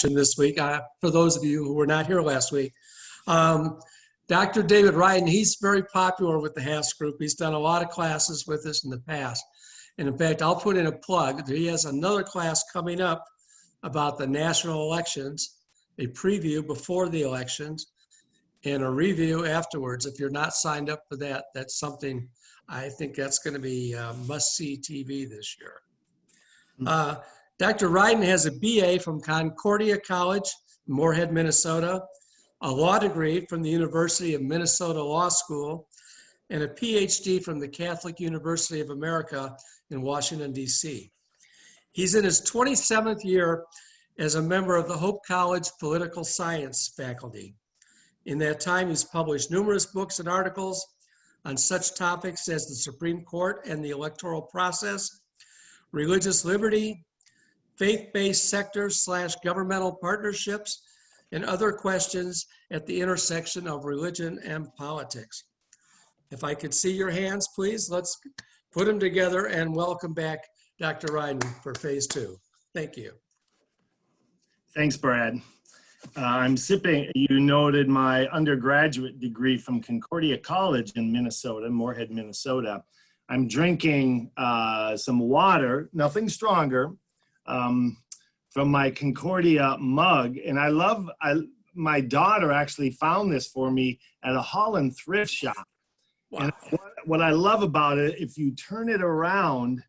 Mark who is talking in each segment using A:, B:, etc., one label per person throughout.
A: this week, for those of you who were not here last week. Dr. David Ryden, he's very popular with the HASS group. He's done a lot of classes with us in the past. And in fact, I'll put in a plug. He has another class coming up about the national elections, a preview before the elections, and a review afterwards. If you're not signed up for that, that's something I think that's going to be must-see TV this year. Dr. Ryden has a BA from Concordia College, Moorhead, Minnesota, a law degree from the University of Minnesota Law School, and a PhD from the Catholic University of America in Washington, D.C. He's in his 27th year as a member of the Hope College Political Science faculty. In that time, he's published numerous books and articles on such topics as the Supreme Court and the electoral process, religious liberty, faith-based sector/governmental partnerships, and other questions at the intersection of religion and politics. If I could see your hands, please, let's put them together and welcome back Dr. Ryden for phase 2. Thank you.
B: Thanks, Brad. I'm sipping, you noted my undergraduate degree from Concordia College in Minnesota, Moorhead, Minnesota. I'm drinking some water, nothing stronger, from my Concordia mug. And my daughter actually found this for me at a Holland thrift shop. Wow. And what I love about it, if you turn it around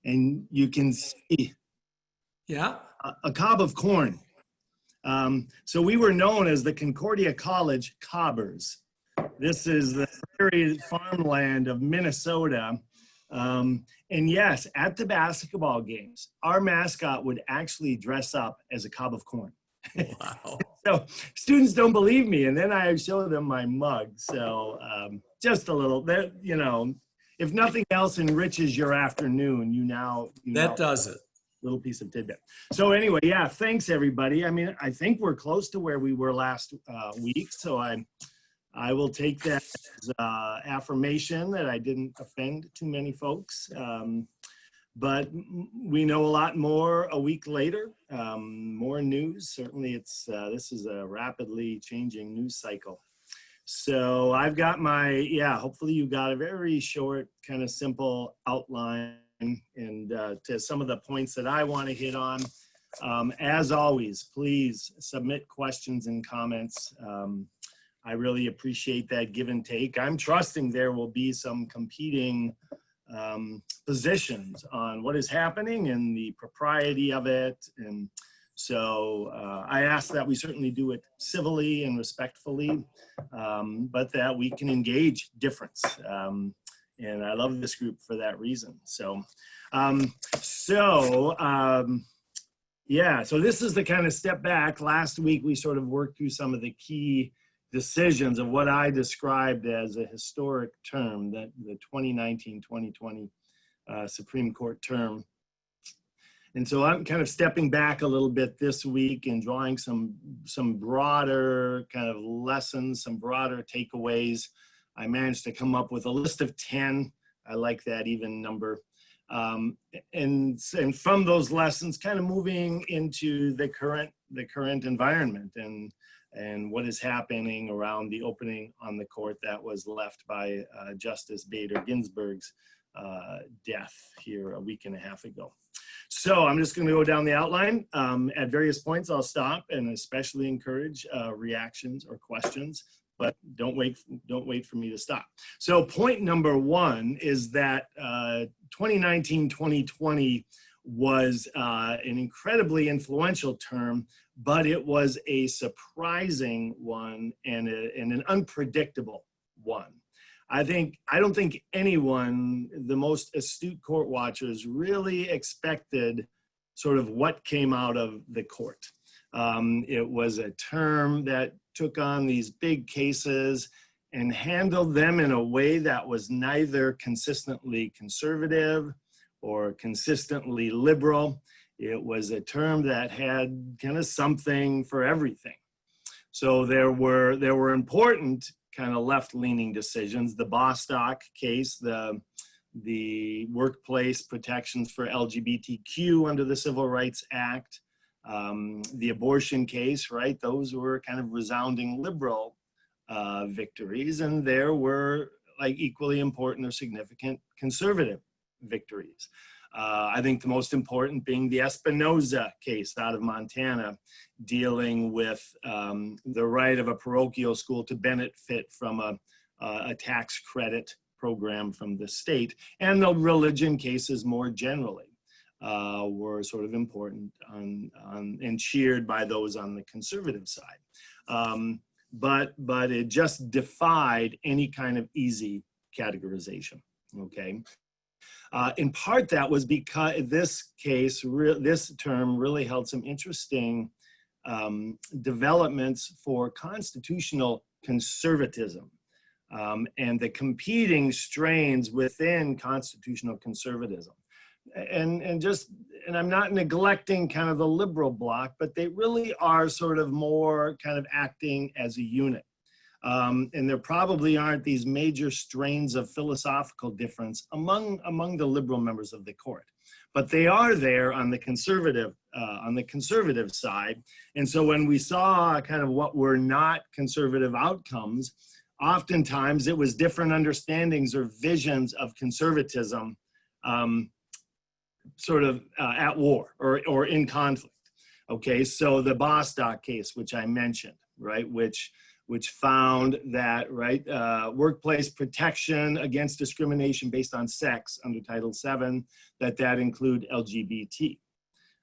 B: and you can see a cob of corn. So we were known as the Concordia College Cobbers. This is the prairie farmland of Minnesota. And yes, at the basketball games, our mascot would actually dress up as a cob of corn. Wow. So students don't believe me. And then I show them my mug. So just a little, you know, if nothing else enriches your afternoon, that does it. Little piece of tidbit. So anyway, yeah, thanks everybody. I mean, I think we're close to where we were last week. So I will take that as affirmation that I didn't offend too many folks. But we know a lot more a week later, more news. Certainly this is a rapidly changing news cycle. So I've got hopefully you got a very short, kind of simple outline and to some of the points that I want to hit on. As always, please submit questions and comments. I really appreciate that give and take. I'm trusting there will be some competing positions on what is happening and the propriety of it. And so I ask that we certainly do it civilly and respectfully, but that we can engage difference. And I love this group for that reason. So, so this is the kind of step back. Last week, we sort of worked through some of the key decisions of what I described as a historic term, the 2019-2020 Supreme Court term. And so I'm kind of stepping back a little bit this week and drawing some broader kind of lessons, some broader takeaways. I managed to come up with a list of 10. I like that even number. And from those lessons, kind of moving into the current environment and what is happening around the opening on the court that was left by Justice Bader Ginsburg's death here a week and a half ago. So I'm just going to go down the outline. At various points, I'll stop and especially encourage reactions or questions. But don't wait for me to stop. So point number one is that 2019-2020 was an incredibly influential term, but it was a surprising one and an unpredictable one. I don't think anyone, the most astute court watchers, really expected sort of what came out of the court. It was a term that took on these big cases and handled them in a way that was neither consistently conservative or consistently liberal. It was a term that had kind of something for everything. So there were important kind of left-leaning decisions. The Bostock case, the workplace protections for LGBTQ under the Civil Rights Act, The abortion case, right? Those were kind of resounding liberal victories, and there were like equally important or significant conservative victories. I think the most important being the Espinoza case out of Montana, dealing with the right of a parochial school to benefit from a tax credit program from the state, and the religion cases more generally were sort of important and cheered by those on the conservative side. But it just defied any kind of easy categorization, okay? In part, that was because this case, this term really held some interesting developments for constitutional conservatism and the competing strains within constitutional conservatism. And I'm not neglecting kind of the liberal bloc, but they really are sort of more kind of acting as a unit. And there probably aren't these major strains of philosophical difference among the liberal members of the court, but they are there on the conservative side. And so when we saw kind of what were not conservative outcomes, oftentimes it was different understandings or visions of conservatism sort of at war or in conflict. Okay, so the Bostock case, which I mentioned, right, which found that, right, workplace protection against discrimination based on sex under Title VII, that include LGBT.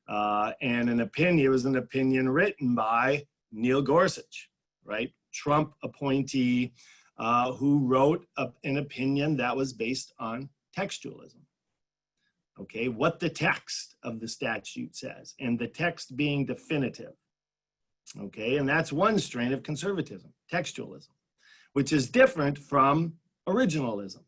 B: And it was an opinion written by Neil Gorsuch, right, Trump appointee, who wrote an opinion that was based on textualism. Okay, what the text of the statute says, and the text being definitive. Okay, and that's one strain of conservatism, textualism, which is different from originalism.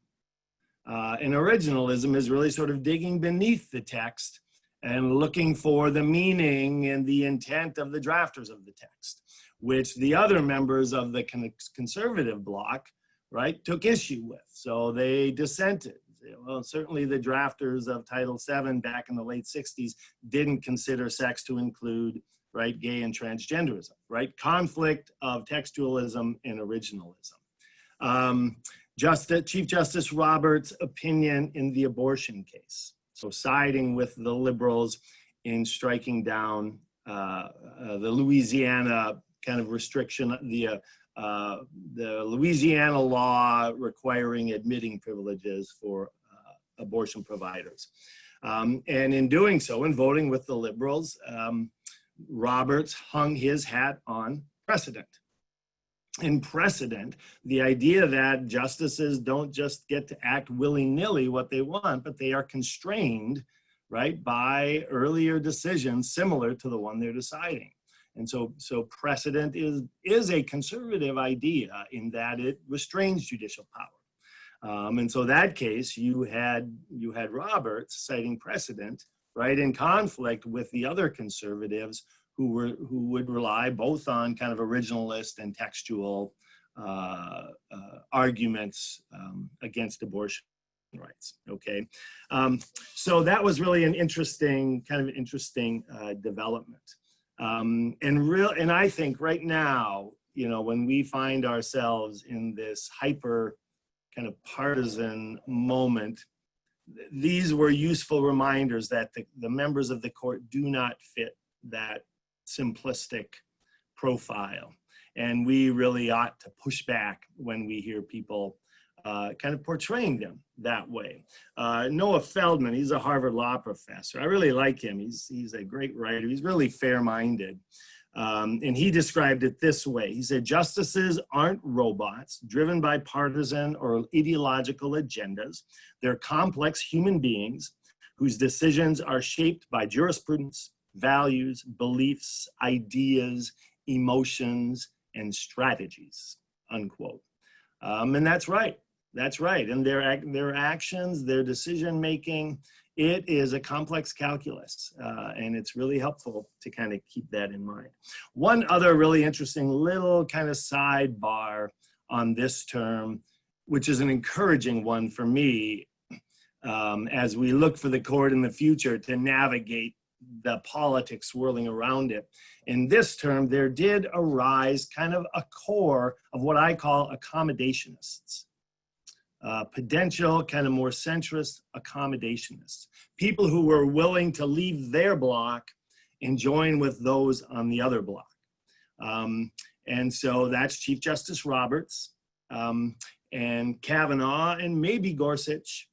B: And originalism is really sort of digging beneath the text and looking for the meaning and the intent of the drafters of the text, which the other members of the conservative bloc, right, took issue with. So they dissented. Well, certainly the drafters of Title VII back in the late 60s didn't consider sex to include, right, gay and transgenderism, right? Conflict of textualism and originalism. Chief Justice Roberts' opinion in the abortion case. So siding with the liberals in striking down the Louisiana kind of restriction, the Louisiana law requiring admitting privileges for abortion providers. And in doing so, in voting with the liberals, Roberts hung his hat on precedent. In precedent, the idea that justices don't just get to act willy-nilly what they want, but they are constrained, right, by earlier decisions similar to the one they're deciding. And so precedent is a conservative idea in that it restrains judicial power. And so that case, you had Roberts citing precedent, right, in conflict with the other conservatives who would rely both on kind of originalist and textual arguments against abortion rights. Okay, so that was really an interesting development. And I think right now, you know, when we find ourselves in this hyper kind of partisan moment, these were useful reminders that the members of the court do not fit that simplistic profile. And we really ought to push back when we hear people kind of portraying them that way. Noah Feldman, he's a Harvard law professor. I really like him. He's a great writer. He's really fair-minded. And he described it this way. He said, justices aren't robots driven by partisan or ideological agendas. They're complex human beings whose decisions are shaped by jurisprudence, values, beliefs, ideas, emotions, and strategies, unquote. And that's right. That's right. And their actions, their decision-making, it is a complex calculus, and it's really helpful to kind of keep that in mind. One other really interesting little kind of sidebar on this term, which is an encouraging one for me, as we look for the court in the future to navigate the politics swirling around it. In this term, there did arise kind of a core of what I call accommodationists. Potential, kind of more centrist accommodationists. People who were willing to leave their block and join with those on the other block. And so that's Chief Justice Roberts and Kavanaugh and maybe Gorsuch,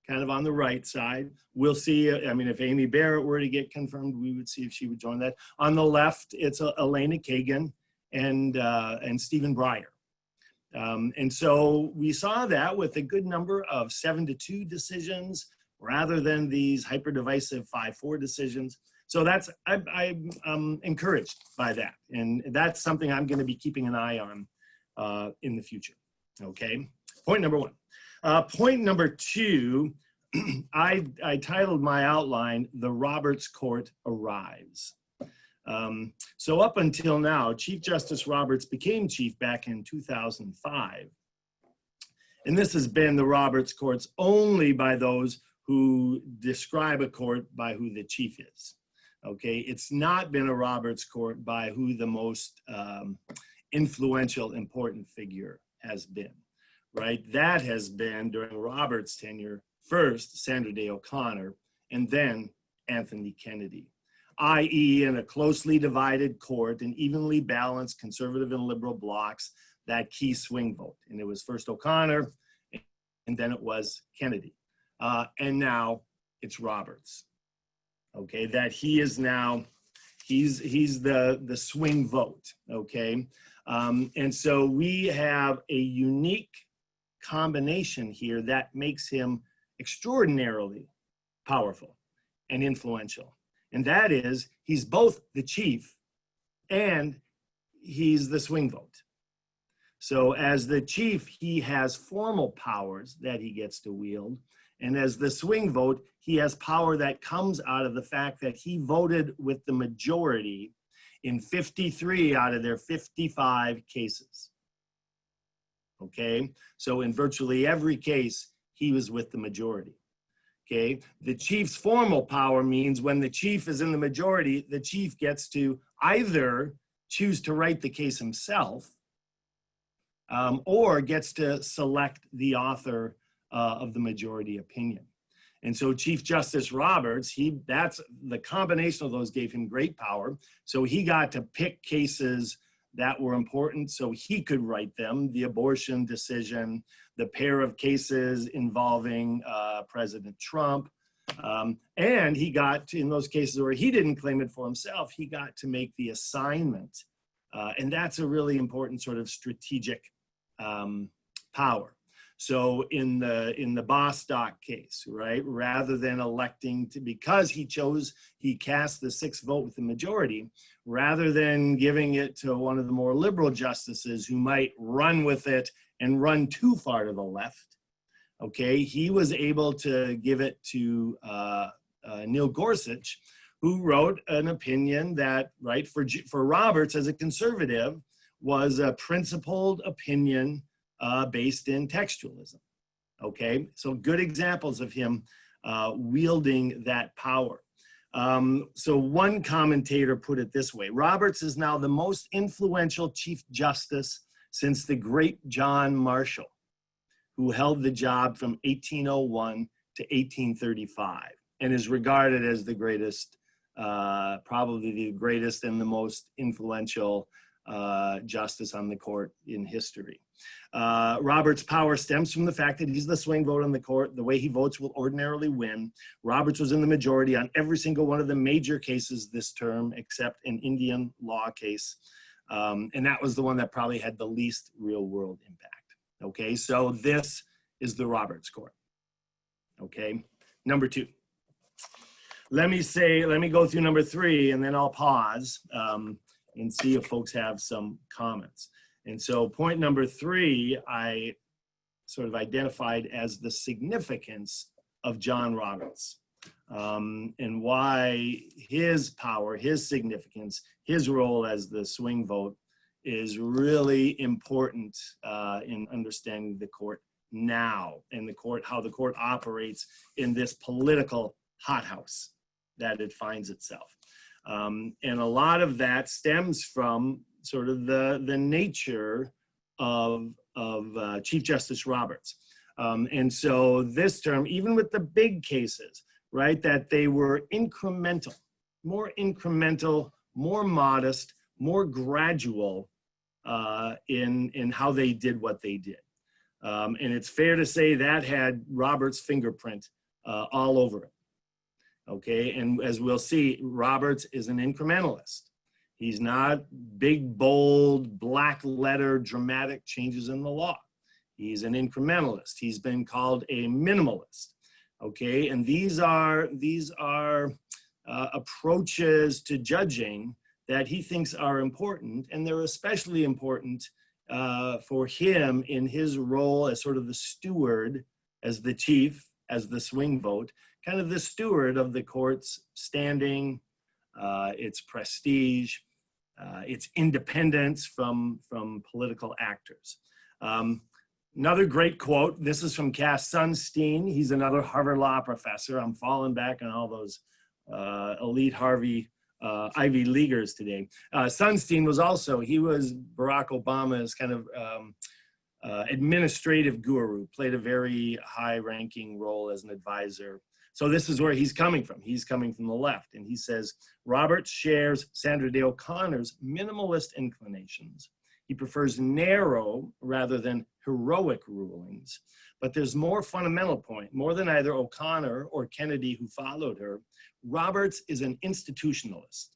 B: kind of on the right side. We'll see. I mean, if Amy Barrett were to get confirmed, we would see if she would join that. On the left, it's Elena Kagan and Stephen Breyer. And so we saw that with a good number of 7-2 decisions rather than these hyper-divisive 5-4 decisions. So that's, I'm encouraged by that. And that's something I'm going to be keeping an eye on in the future. Okay, point number one. Point number two, I titled my outline, The Roberts Court Arrives. So up until now, Chief Justice Roberts became chief back in 2005. And this has been the Roberts courts only by those who describe a court by who the chief is. Okay, it's not been a Roberts court by who the most influential, important figure has been, right? That has been during Roberts' tenure, first Sandra Day O'Connor, and then Anthony Kennedy, i.e. in a closely divided court and evenly balanced conservative and liberal blocks, that key swing vote. And it was first O'Connor, and then it was Kennedy. And now it's Roberts. Okay, that he is now, he's the swing vote, okay? And so we have a unique combination here that makes him extraordinarily powerful and influential. And that is, he's both the chief and he's the swing vote. So as the chief, he has formal powers that he gets to wield. And as the swing vote, he has power that comes out of the fact that he voted with the majority in 53 out of their 55 cases. Okay, so in virtually every case, he was with the majority. Okay, the chief's formal power means when the chief is in the majority, the chief gets to either choose to write the case himself or gets to select the author of the majority opinion. And so Chief Justice Roberts, that's the combination of those gave him great power. So he got to pick cases that were important so he could write them, the abortion decision, the pair of cases involving President Trump. And he got to, in those cases where he didn't claim it for himself, he got to make the assignment. And that's a really important sort of strategic power. So in the Bostock case, right, rather than electing to, because he cast the 6th vote with the majority, rather than giving it to one of the more liberal justices who might run with it and run too far to the left, okay, he was able to give it to Neil Gorsuch, who wrote an opinion that, right, for Roberts as a conservative, was a principled opinion based in textualism. Okay, so good examples of him wielding that power. So one commentator put it this way: Roberts is now the most influential Chief Justice since the great John Marshall, who held the job from 1801 to 1835 and is regarded as the greatest, probably the greatest and the most influential justice on the court in history. Roberts' power stems from the fact that he's the swing vote on the court. The way he votes will ordinarily win. Roberts was in the majority on every single one of the major cases this term, except an Indian law case. And that was the one that probably had the least real world impact. Okay, so this is the Roberts court. Okay, number 2. Let me go through number 3 and then I'll pause and see if folks have some comments. And so point number 3, I sort of identified as the significance of John Roberts and why his power, his significance, his role as the swing vote is really important in understanding the court now and how the court operates in this political hothouse that it finds itself. And a lot of that stems from sort of the nature of Chief Justice Roberts. And so this term, even with the big cases, right, that they were incremental, more modest, more gradual in how they did what they did. And it's fair to say that had Roberts' fingerprint all over it. Okay, and as we'll see, Roberts is an incrementalist. He's not big, bold, black letter, dramatic changes in the law. He's an incrementalist. He's been called a minimalist. Okay, and these are approaches to judging that he thinks are important, and they're especially important for him in his role as sort of the steward, as the chief, as the swing vote, kind of the steward of the court's standing, its prestige, its independence from political actors. Another great quote, this is from Cass Sunstein. He's another Harvard Law professor. I'm falling back on all those elite Ivy Leaguers today. Sunstein he was Barack Obama's kind of administrative guru, played a very high-ranking role as an advisor. So this is where he's coming from. He's coming from the left, and he says, Roberts shares Sandra Day O'Connor's minimalist inclinations. He prefers narrow rather than heroic rulings. But there's more fundamental point, more than either O'Connor or Kennedy who followed her. Roberts is an institutionalist.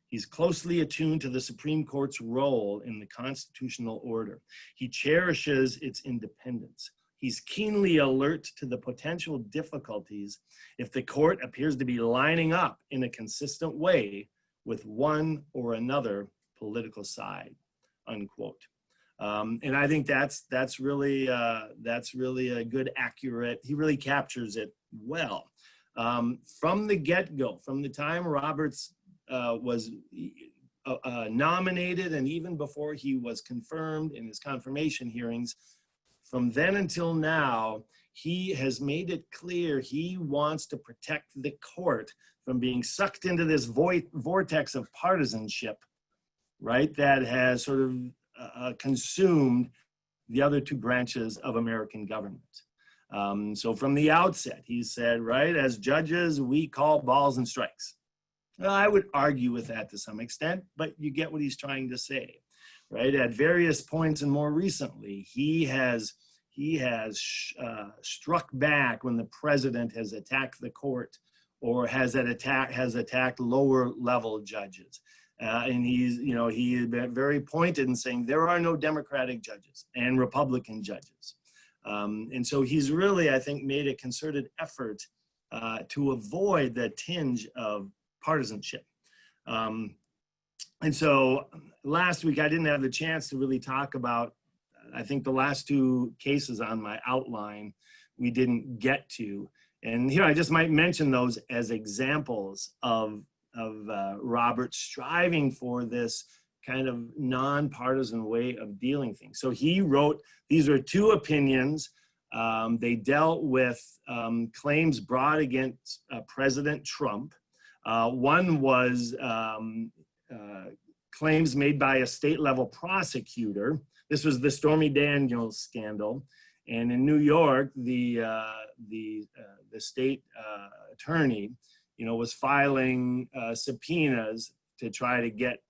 B: He's closely attuned to the Supreme Court's role in the constitutional order. He cherishes its independence. He's keenly alert to the potential difficulties if the court appears to be lining up in a consistent way with one or another political side, unquote. And I think that's really a good, accurate, he really captures it well. From the get-go, from the time Roberts was nominated and even before he was confirmed in his confirmation hearings, from then until now, he has made it clear he wants to protect the court from being sucked into this vortex of partisanship, right, that has sort of consumed the other two branches of American government. So from the outset, he said, right, as judges, we call balls and strikes. Well, I would argue with that to some extent, but you get what he's trying to say, right? At various points and more recently, he has struck back when the president has attacked the court or has attacked lower level judges. And he has been very pointed in saying there are no Democratic judges and Republican judges. And so he's really, I think, made a concerted effort to avoid the tinge of partisanship. And so last week, I didn't have the chance to really talk about, I think the last two cases on my outline, we didn't get to. And here I just might mention those as examples of Robert striving for this kind of nonpartisan way of dealing things. So he wrote, these are two opinions. They dealt with claims brought against President Trump. One was claims made by a state level prosecutor. This was the Stormy Daniels scandal. And in New York, the state attorney, was filing subpoenas to try to get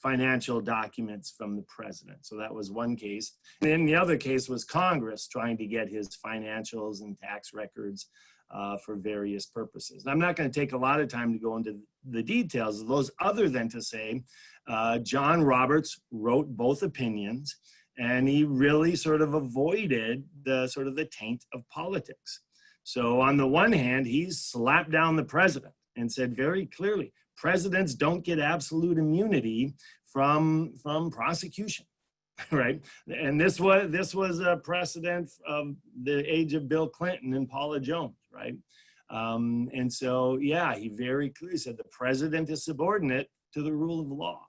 B: financial documents from the president. So that was one case. And then the other case was Congress trying to get his financials and tax records for various purposes. And I'm not going to take a lot of time to go into the details of those, other than to say John Roberts wrote both opinions, and he really sort of avoided the taint of politics. So on the one hand, he's slapped down the president and said very clearly, presidents don't get absolute immunity from prosecution, right? And this was a precedent of the age of Bill Clinton and Paula Jones, right? And so, yeah, he very clearly said the president is subordinate to the rule of law.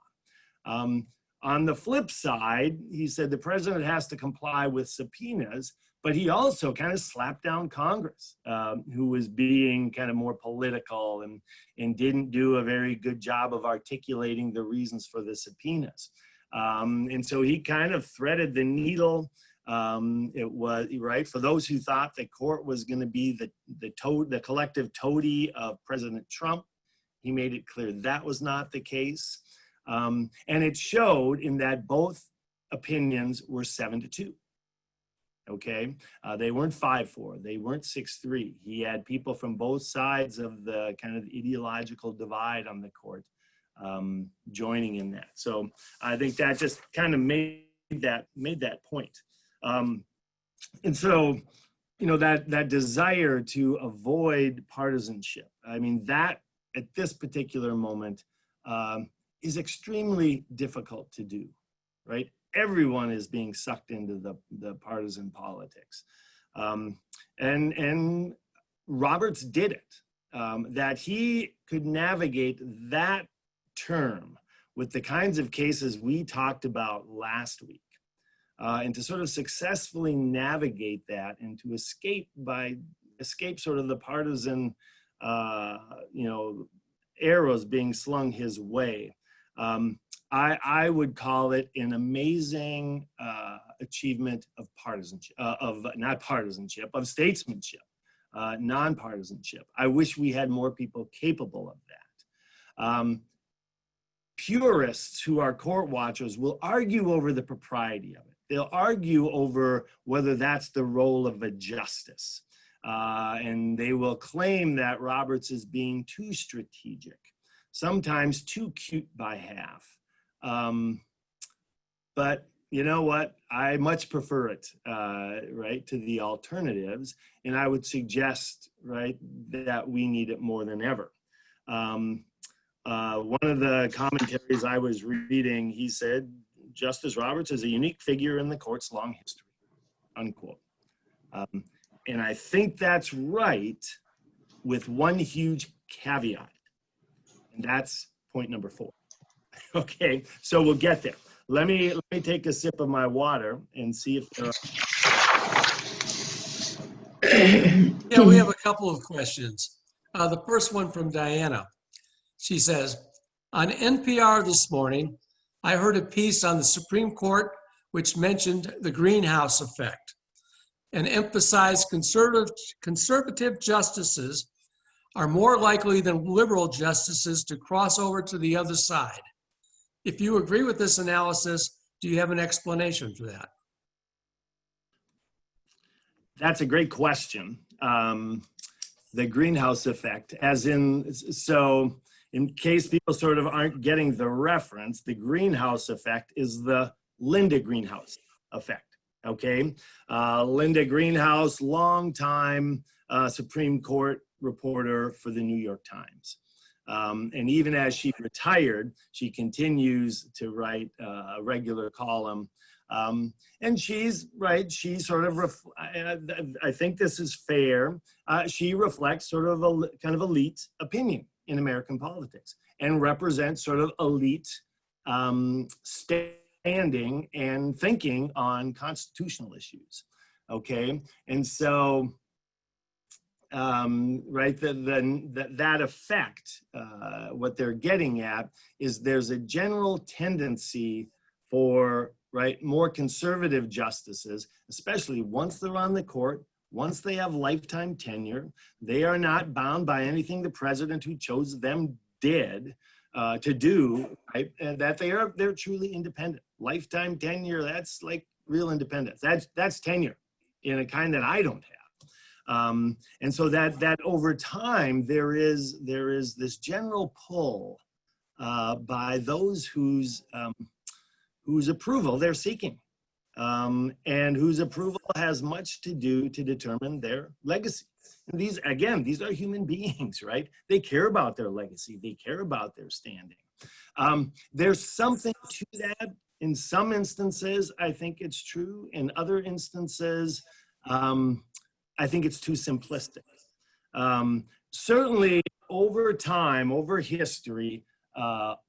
B: On the flip side, he said the president has to comply with subpoenas, but he also kind of slapped down Congress, who was being kind of more political and didn't do a very good job of articulating the reasons for the subpoenas. And so he kind of threaded the needle. It was right for those who thought the court was going to be the collective toady of President Trump. He made it clear that was not the case. And it showed in that both opinions were 7-2. Okay, they weren't 5-4. They weren't 6-3. He had people from both sides of the kind of ideological divide on the court joining in that. So I think that just kind of made that point. And so, you know, that desire to avoid partisanship. I mean, that at this particular moment is extremely difficult to do, right? Everyone is being sucked into the partisan politics. And Roberts did it, that he could navigate that term with the kinds of cases we talked about last week, and to sort of successfully navigate that and to escape sort of the partisan, arrows being slung his way. I would call it an amazing achievement of partisanship, of statesmanship, nonpartisanship. I wish we had more people capable of that. Purists who are court watchers will argue over the propriety of it. They'll argue over whether that's the role of a justice. And they will claim that Roberts is being too strategic, sometimes too cute by half. But you know what? I much prefer it, right, to the alternatives. And I would suggest, right, that we need it more than ever. One of the commentaries I was reading, he said, Justice Roberts is a unique figure in the court's long history, unquote. And I think that's right, with one huge caveat, and that's point number 4. Okay, so we'll get there. Let me take a sip of my water and see if there are.
A: Yeah, we have a couple of questions. The first one from Diana. She says, on NPR this morning, I heard a piece on the Supreme Court which mentioned the greenhouse effect and emphasized conservative justices are more likely than liberal justices to cross over to the other side. If you agree with this analysis, do you have an explanation for that?
B: That's a great question. The greenhouse effect, as in, so in case people sort of aren't getting the reference, the greenhouse effect is the Linda Greenhouse effect. Okay, Linda Greenhouse, longtime Supreme Court reporter for the New York Times. And even as she retired, she continues to write a regular column. And she's right, she sort of, I think this is fair, she reflects sort of a kind of elite opinion in American politics and represents sort of elite standing and thinking on constitutional issues, okay? And so, right, that effect, what they're getting at is there's a general tendency for, right, more conservative justices, especially once they're on the court, once they have lifetime tenure, they are not bound by anything the president who chose them did to do, right? And that they're truly independent. Lifetime tenure, that's like real independence. That's tenure in a kind that I don't have. And so that over time there is this general pull by those whose approval they're seeking, and whose approval has much to do to determine their legacy. And these are human beings, right? They care about their legacy. They care about their standing. There's something to that. In some instances, I think it's true. In other instances, I think it's too simplistic. Certainly, over time, over history,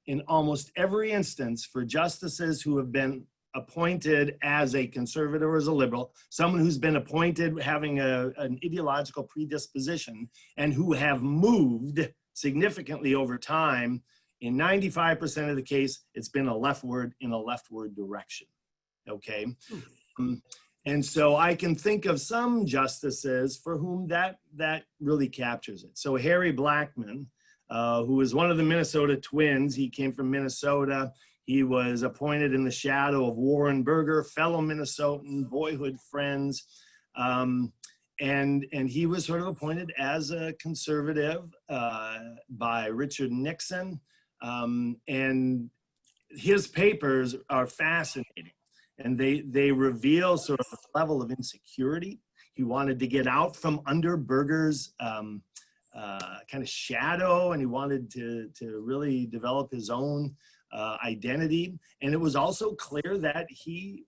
B: in almost every instance for justices who have been appointed as a conservative or as a liberal, someone who's been appointed having an ideological predisposition and who have moved significantly over time. In 95% of the case, it's been a leftward direction, okay? And so I can think of some justices for whom that really captures it. So Harry Blackmun, who was one of the Minnesota Twins, he came from Minnesota. He was appointed in the shadow of Warren Burger, fellow Minnesotan, boyhood friends. And he was sort of appointed as a conservative by Richard Nixon. And his papers are fascinating. And they reveal sort of a level of insecurity. He wanted to get out from under Burger's kind of shadow, and he wanted to really develop his own identity. And it was also clear that he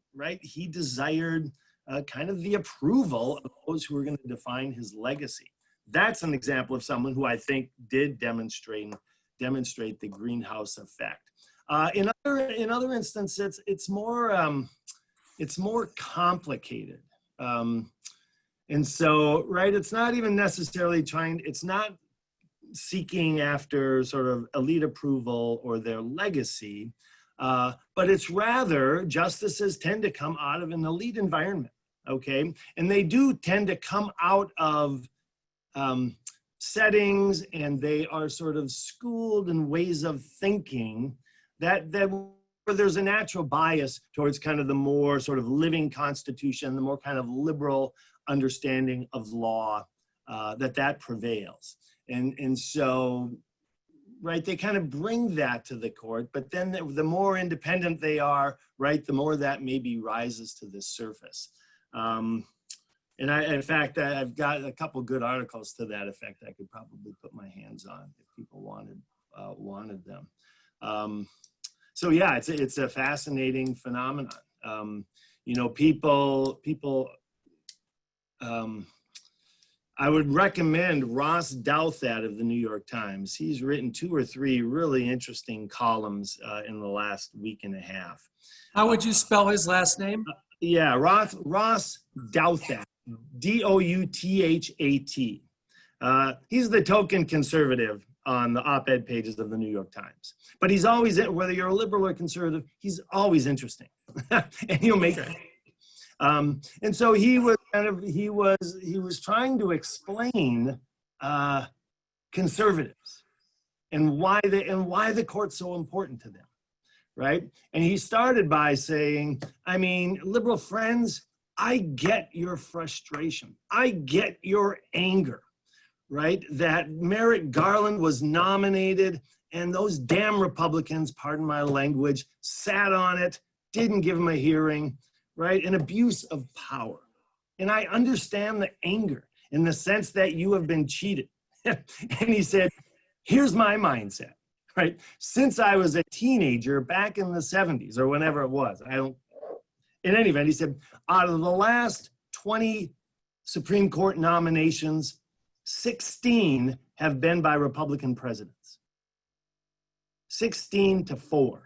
B: desired kind of the approval of those who were going to define his legacy. That's an example of someone who I think did demonstrate the greenhouse effect. In other instances, it's more complicated. And so, right, it's not even necessarily it's not seeking after sort of elite approval or their legacy, but it's rather justices tend to come out of an elite environment, okay? And they do tend to come out of settings, and they are sort of schooled in ways of thinking that where there's a natural bias towards kind of the more sort of living constitution, the more kind of liberal understanding of law that prevails. And so, right, they kind of bring that to the court, but then the more independent they are, right, the more that maybe rises to the surface. And in fact, I've got a couple good articles to that effect I could probably put my hands on if people wanted them. So yeah, it's a fascinating phenomenon. You know, people. I would recommend Ross Douthat of the New York Times. He's written 2 or 3 really interesting columns in the last week and a half.
A: How would you spell his last name?
B: Yeah, Ross Douthat, D-O-U-T-H-A-T. He's the token conservative on the op-ed pages of the New York Times. But he's always, whether you're a liberal or conservative, he's always interesting. And he'll make it. And so he was trying to explain conservatives and why the court's so important to them, right? And he started by saying, I mean, liberal friends, I get your frustration. I get your anger, right? That Merrick Garland was nominated and those damn Republicans, pardon my language, sat on it, didn't give him a hearing, right? An abuse of power. And I understand the anger in the sense that you have been cheated. And he said, here's my mindset, right? Since I was a teenager back in the 70s or whenever it was, in any event, he said, out of the last 20 Supreme Court nominations, 16 have been by Republican presidents. 16-4.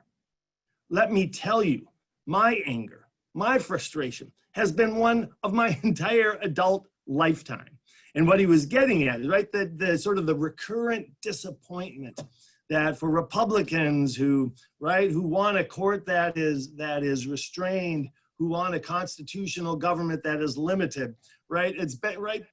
B: Let me tell you, my anger, my frustration has been one of my entire adult lifetime. And what he was getting at is, right, the sort of the recurrent disappointment that for Republicans who want a court that is restrained, who want a constitutional government that is limited, right? It's been, right,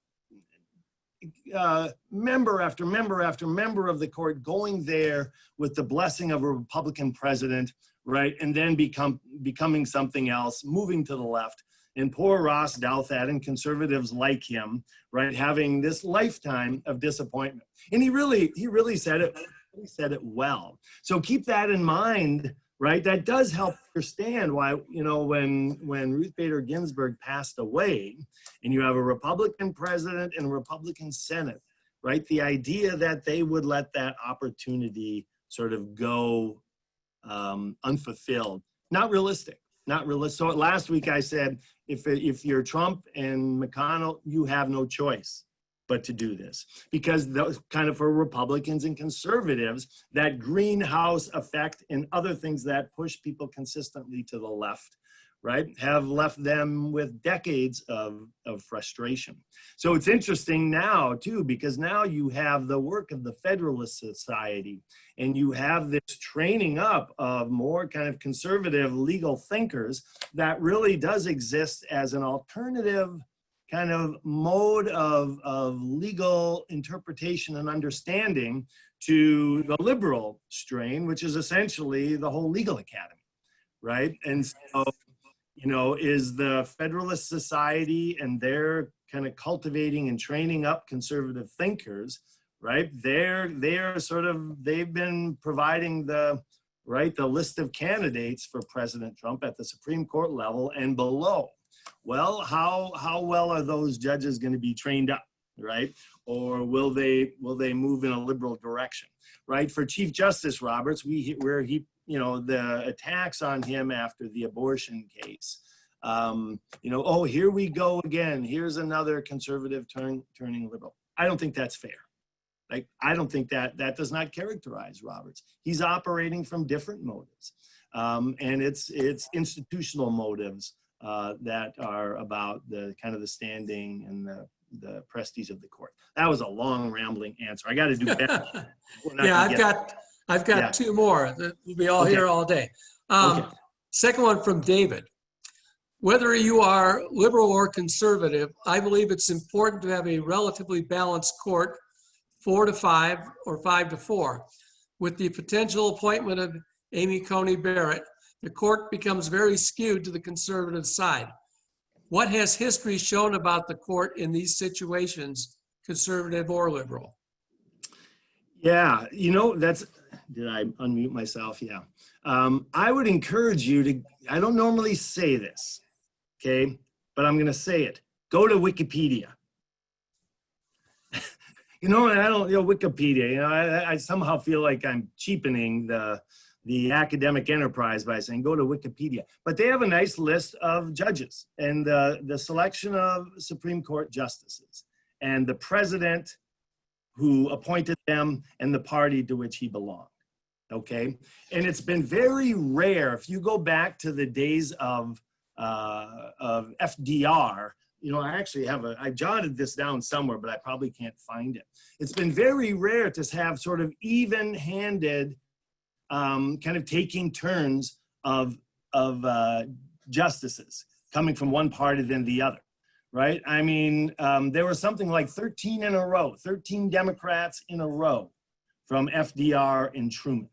B: member after member after member of the court going there with the blessing of a Republican president, right? And then becoming something else, moving to the left. And poor Ross Douthat and conservatives like him, right, having this lifetime of disappointment. And he really said it. He said it well. So keep that in mind, right? That does help understand why, you know, when Ruth Bader Ginsburg passed away, and you have a Republican president and a Republican Senate, right? The idea that they would let that opportunity sort of go unfulfilled, not realistic. Not realistic. So last week I said, if you're Trump and McConnell, you have no choice. but to do this, because those kind of for Republicans and conservatives, that greenhouse effect and other things that push people consistently to the left, right, have left them with decades of frustration. So it's interesting now too, because now you have the work of the Federalist Society, and you have this training up of more kind of conservative legal thinkers that really does exist as an alternative kind of mode of legal interpretation and understanding to the liberal strain, which is essentially the whole legal academy, right? And so, you know, is the Federalist Society and they're kind of cultivating and training up conservative thinkers, right? They're sort of, they've been providing the list of candidates for President Trump at the Supreme Court level and below. Well, how well are those judges going to be trained up, right? Or will they move in a liberal direction, right? For Chief Justice Roberts, you know, the attacks on him after the abortion case, you know, oh, here we go again. Here's another conservative turning liberal. I don't think that's fair. Like, I don't think that does not characterize Roberts. He's operating from different motives, and it's institutional motives that are about the kind of the standing and the prestige of the court. That was a long rambling answer. I got to do better.
A: Yeah, I've got two more that will be all here all day. Second one from David. Whether you are liberal or conservative, I believe it's important to have a relatively balanced court, 4-5 or 5-4. With the potential appointment of Amy Coney Barrett, the court becomes very skewed to the conservative side. What has history shown about the court in these situations, conservative or liberal?
B: Yeah, you know, did I unmute myself? Yeah. I would encourage you to, I don't normally say this, okay, but I'm going to say it. Go to Wikipedia. You know, and I don't, you know, Wikipedia, you know, I somehow feel like I'm cheapening the academic enterprise by saying go to Wikipedia. But they have a nice list of judges and the selection of Supreme Court justices and the president who appointed them and the party to which he belonged, okay? And it's been very rare, if you go back to the days of FDR, you know, I actually I jotted this down somewhere, but I probably can't find it. It's been very rare to have sort of even-handed kind of taking turns of justices coming from one party than the other, right? I mean, there was something like 13 in a row, 13 Democrats in a row from FDR and Truman,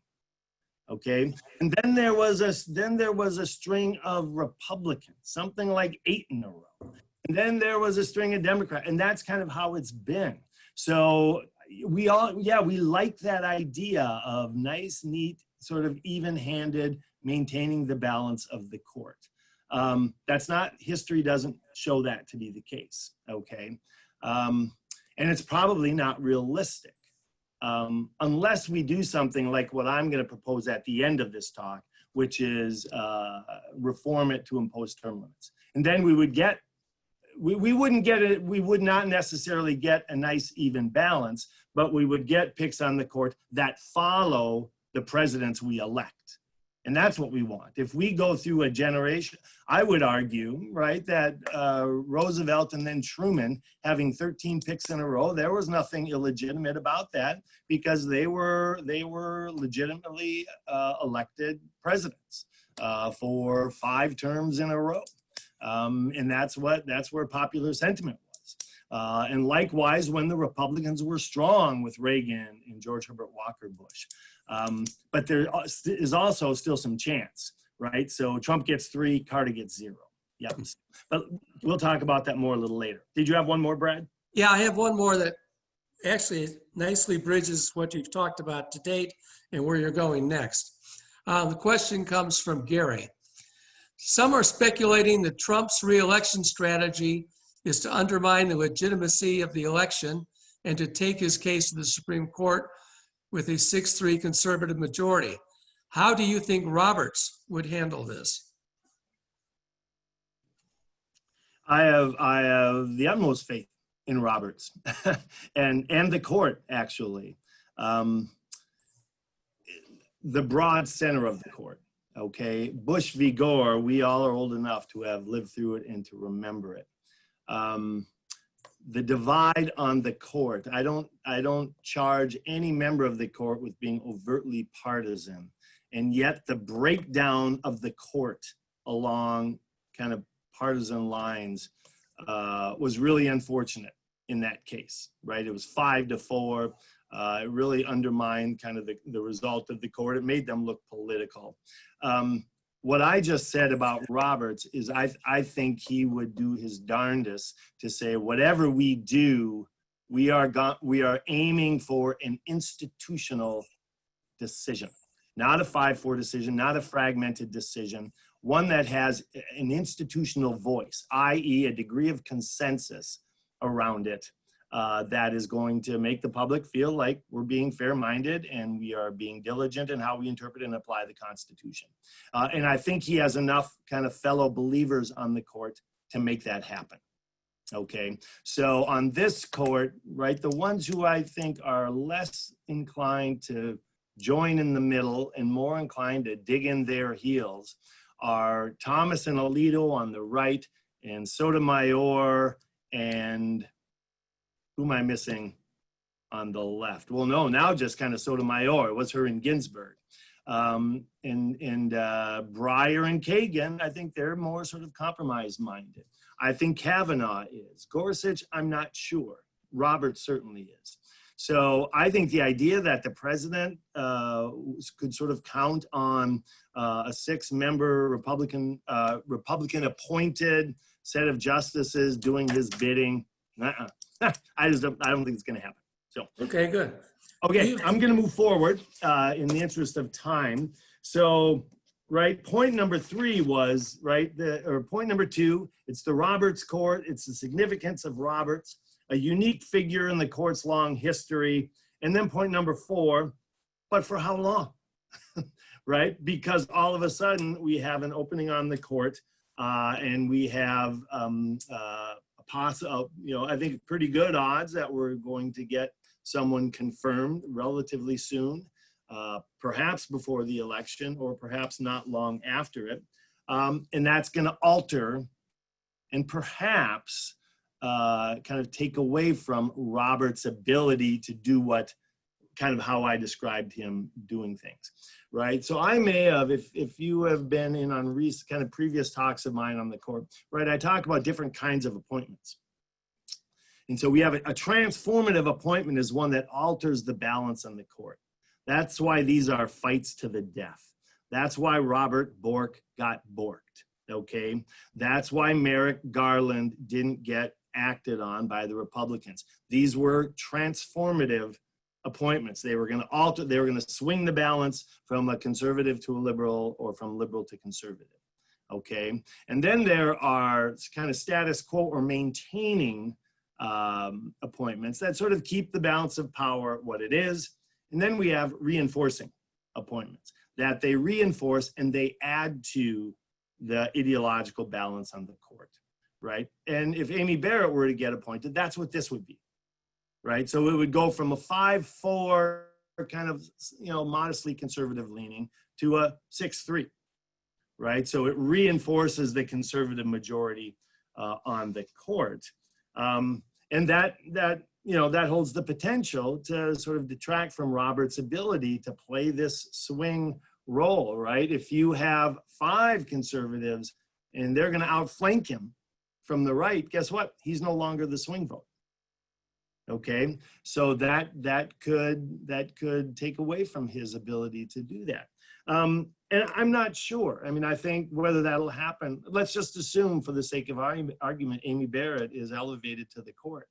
B: okay? And then there was a string of Republicans, something like 8 in a row. And then there was a string of Democrats, and that's kind of how it's been. So we like that idea of nice, neat, sort of even-handed, maintaining the balance of the court. That's not, history doesn't show that to be the case, okay? And it's probably not realistic unless we do something like what I'm gonna propose at the end of this talk, which is reform it to impose term limits. And then we would get, we wouldn't get it, we would not necessarily get a nice even balance, but we would get picks on the court that follow the presidents we elect. And that's what we want. If we go through a generation, I would argue, right, that Roosevelt and then Truman having 13 picks in a row, there was nothing illegitimate about that because they were legitimately elected presidents for 5 terms in a row. And that's where popular sentiment was. And likewise, when the Republicans were strong with Reagan and George Herbert Walker Bush. But there is also still some chance, right? So Trump gets 3, Carter gets 0. Yep. But we'll talk about that more a little later. Did you have one more, Brad?
A: Yeah, I have one more that actually nicely bridges what you've talked about to date and where you're going next. The question comes from Gary. Some are speculating that Trump's re-election strategy is to undermine the legitimacy of the election and to take his case to the Supreme Court with a 6-3 conservative majority. How do you think Roberts would handle this?
B: I have the utmost faith in Roberts and the court, actually. Um, the broad center of the court, okay? Bush v. Gore, we all are old enough to have lived through it and to remember it. The divide on the court, I don't charge any member of the court with being overtly partisan, and yet the breakdown of the court along kind of partisan lines was really unfortunate in that case, right? It was 5-4. It really undermined kind of the result of the court. It made them look political. What I just said about Roberts is I think he would do his darndest to say whatever we do, we are aiming for an institutional decision, not a 5-4 decision, not a fragmented decision, one that has an institutional voice, i.e. a degree of consensus around it that is going to make the public feel like we're being fair-minded and we are being diligent in how we interpret and apply the Constitution. And I think he has enough kind of fellow believers on the court to make that happen. Okay, so on this court, right, the ones who I think are less inclined to join in the middle and more inclined to dig in their heels are Thomas and Alito on the right, and Sotomayor, and who am I missing on the left? Well, no, now just kind of Sotomayor. It was her and Ginsburg. And Breyer and Kagan, I think they're more sort of compromise-minded. I think Kavanaugh is. Gorsuch, I'm not sure. Roberts certainly is. So I think the idea that the president could sort of count on a 6-member Republican appointed set of justices doing his bidding, I don't think it's going to happen. So
A: Okay, good.
B: okay, I'm going to move forward in the interest of time. So, right, point number 3 was, right, point number 2, it's the Roberts court. It's the significance of Roberts, a unique figure in the court's long history. And then point number 4, but for how long? Right? Because all of a sudden we have an opening on the court and we have I think pretty good odds that we're going to get someone confirmed relatively soon, perhaps before the election or perhaps not long after it. And that's going to alter and perhaps kind of take away from Robert's ability to do what kind of how I described him doing things, right? So I may have, if you have been in on kind of previous talks of mine on the court, right, I talk about different kinds of appointments. And so we have a transformative appointment is one that alters the balance on the court. That's why these are fights to the death. That's why Robert Bork got borked, okay? That's why Merrick Garland didn't get acted on by the Republicans. These were transformative appointments. They were going to alter, they were going to swing the balance from a conservative to a liberal or from liberal to conservative, okay? And then there are kind of status quo or maintaining appointments that sort of keep the balance of power what it is. And then we have reinforcing appointments that they reinforce and they add to the ideological balance on the court, right? And if Amy Barrett were to get appointed, that's what this would be, right? So it would go from a 5-4 kind of, modestly conservative leaning to a 6-3, right? So it reinforces the conservative majority on the court. And that holds the potential to sort of detract from Robert's ability to play this swing role, right? If you have 5 conservatives and they're going to outflank him from the right, guess what? He's no longer the swing vote. Okay, so that could take away from his ability to do that. And I'm not sure. I mean, I think whether that'll happen, let's just assume for the sake of argument, Amy Barrett is elevated to the court.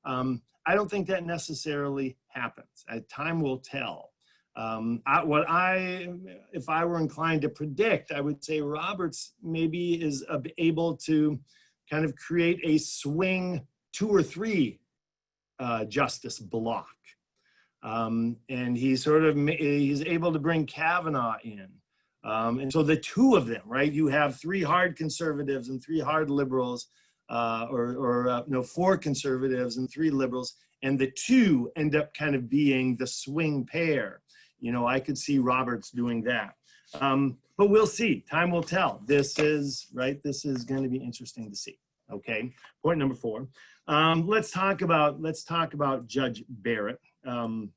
B: I don't think that necessarily happens. Time will tell. If I were inclined to predict, I would say Roberts maybe is able to kind of create a swing 2 or 3 justice block. And he's able to bring Kavanaugh in. And so the 2 of them, right? You have 3 hard conservatives and 3 hard liberals 4 conservatives and 3 liberals, and the 2 end up kind of being the swing pair. I could see Roberts doing that. But we'll see. Time will tell. This is going to be interesting to see. Okay. Point number 4. Let's talk about Judge Barrett. And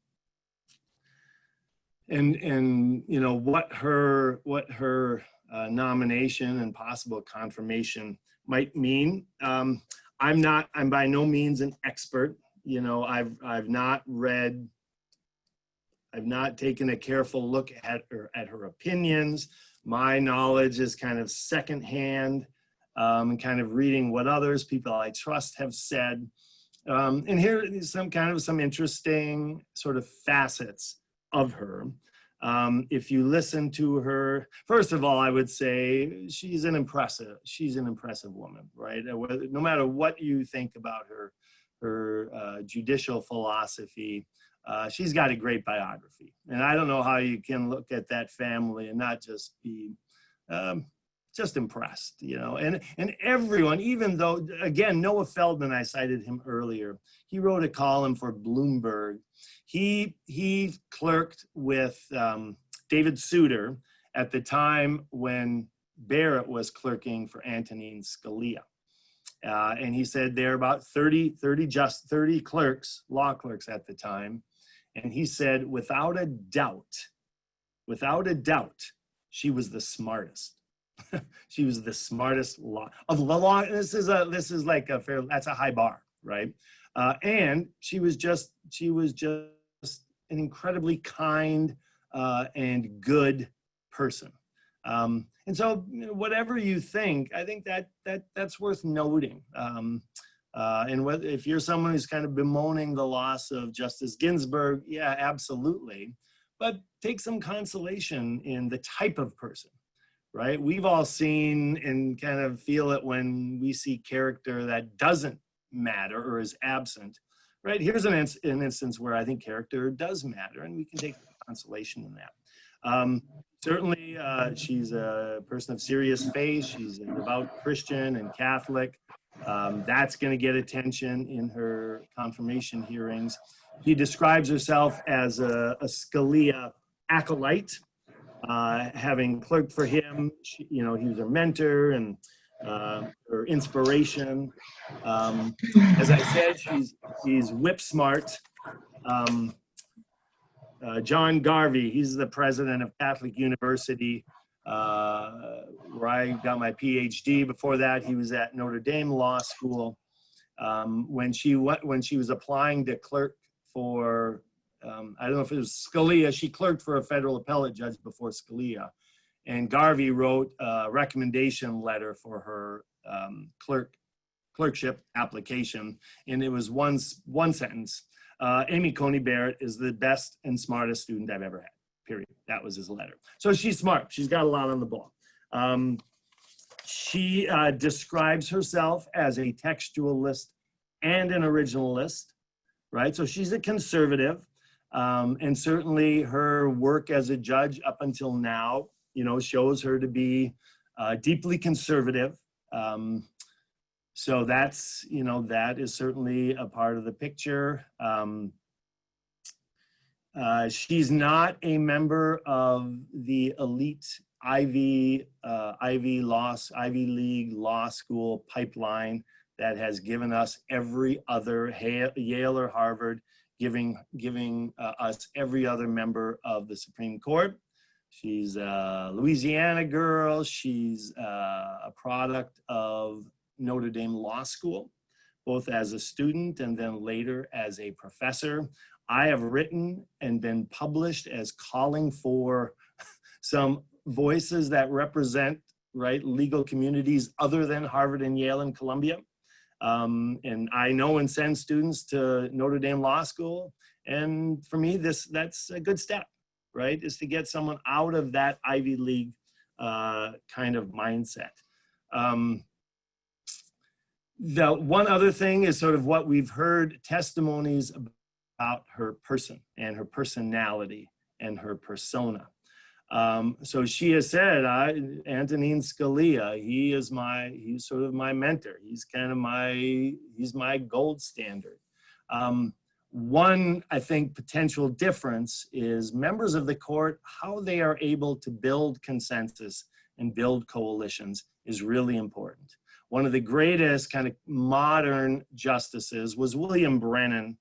B: what her nomination and possible confirmation might mean. I'm by no means an expert. I've not taken a careful look at her opinions. My knowledge is kind of secondhand, and kind of reading what people I trust have said. And here is some interesting sort of facets of her. If you listen to her, first of all, I would say she's an impressive woman, right? No matter what you think about her judicial philosophy, she's got a great biography. And I don't know how you can look at that family and not just be just impressed, and everyone, even though, again, Noah Feldman, I cited him earlier, he wrote a column for Bloomberg. He clerked with David Souter at the time when Barrett was clerking for Antonin Scalia. And he said there are about 30 clerks, law clerks at the time. And he said, without a doubt, she was the smartest. She was the smartest of the law. This is that's a high bar, right? And she was just an incredibly kind and good person. And so, whatever you think, I think that's worth noting. And if you're someone who's kind of bemoaning the loss of Justice Ginsburg, yeah, absolutely. But take some consolation in the type of person, right? We've all seen and kind of feel it when we see character that doesn't matter or is absent, right? Here's an instance where I think character does matter, and we can take consolation in that. Certainly, she's a person of serious faith. She's a devout Christian and Catholic. That's going to get attention in her confirmation hearings. She describes herself as a Scalia acolyte, having clerked for him. He was her mentor and her inspiration. As I said, she's whip smart. John Garvey, he's the president of Catholic University, where I got my PhD. Before that, he was at Notre Dame Law School. When she was applying to clerk for, I don't know if it was Scalia, she clerked for a federal appellate judge before Scalia. And Garvey wrote a recommendation letter for her clerkship application. And it was one sentence. Amy Coney Barrett is the best and smartest student I've ever had, period. That was his letter. So she's smart. She's got a lot on the ball. She describes herself as a textualist and an originalist, right? So she's a conservative. And certainly her work as a judge up until now, shows her to be deeply conservative. So that's, that is certainly a part of the picture. She's not a member of the elite Ivy League law school pipeline that has given us every other Yale or Harvard, giving us every other member of the Supreme Court. She's a Louisiana girl. She's a product of Notre Dame Law School, both as a student and then later as a professor. I have written and been published as calling for some voices that represent, right, legal communities other than Harvard and Yale and Columbia. And I know and send students to Notre Dame Law School. And for me, that's a good step, right, is to get someone out of that Ivy League kind of mindset. The one other thing is sort of what we've heard testimonies about her person and her personality and her persona. So she has said, Antonin Scalia, he's sort of my mentor. He's kind of he's my gold standard. One, I think, potential difference is members of the court, how they are able to build consensus and build coalitions is really important. One of the greatest kind of modern justices was William Brennan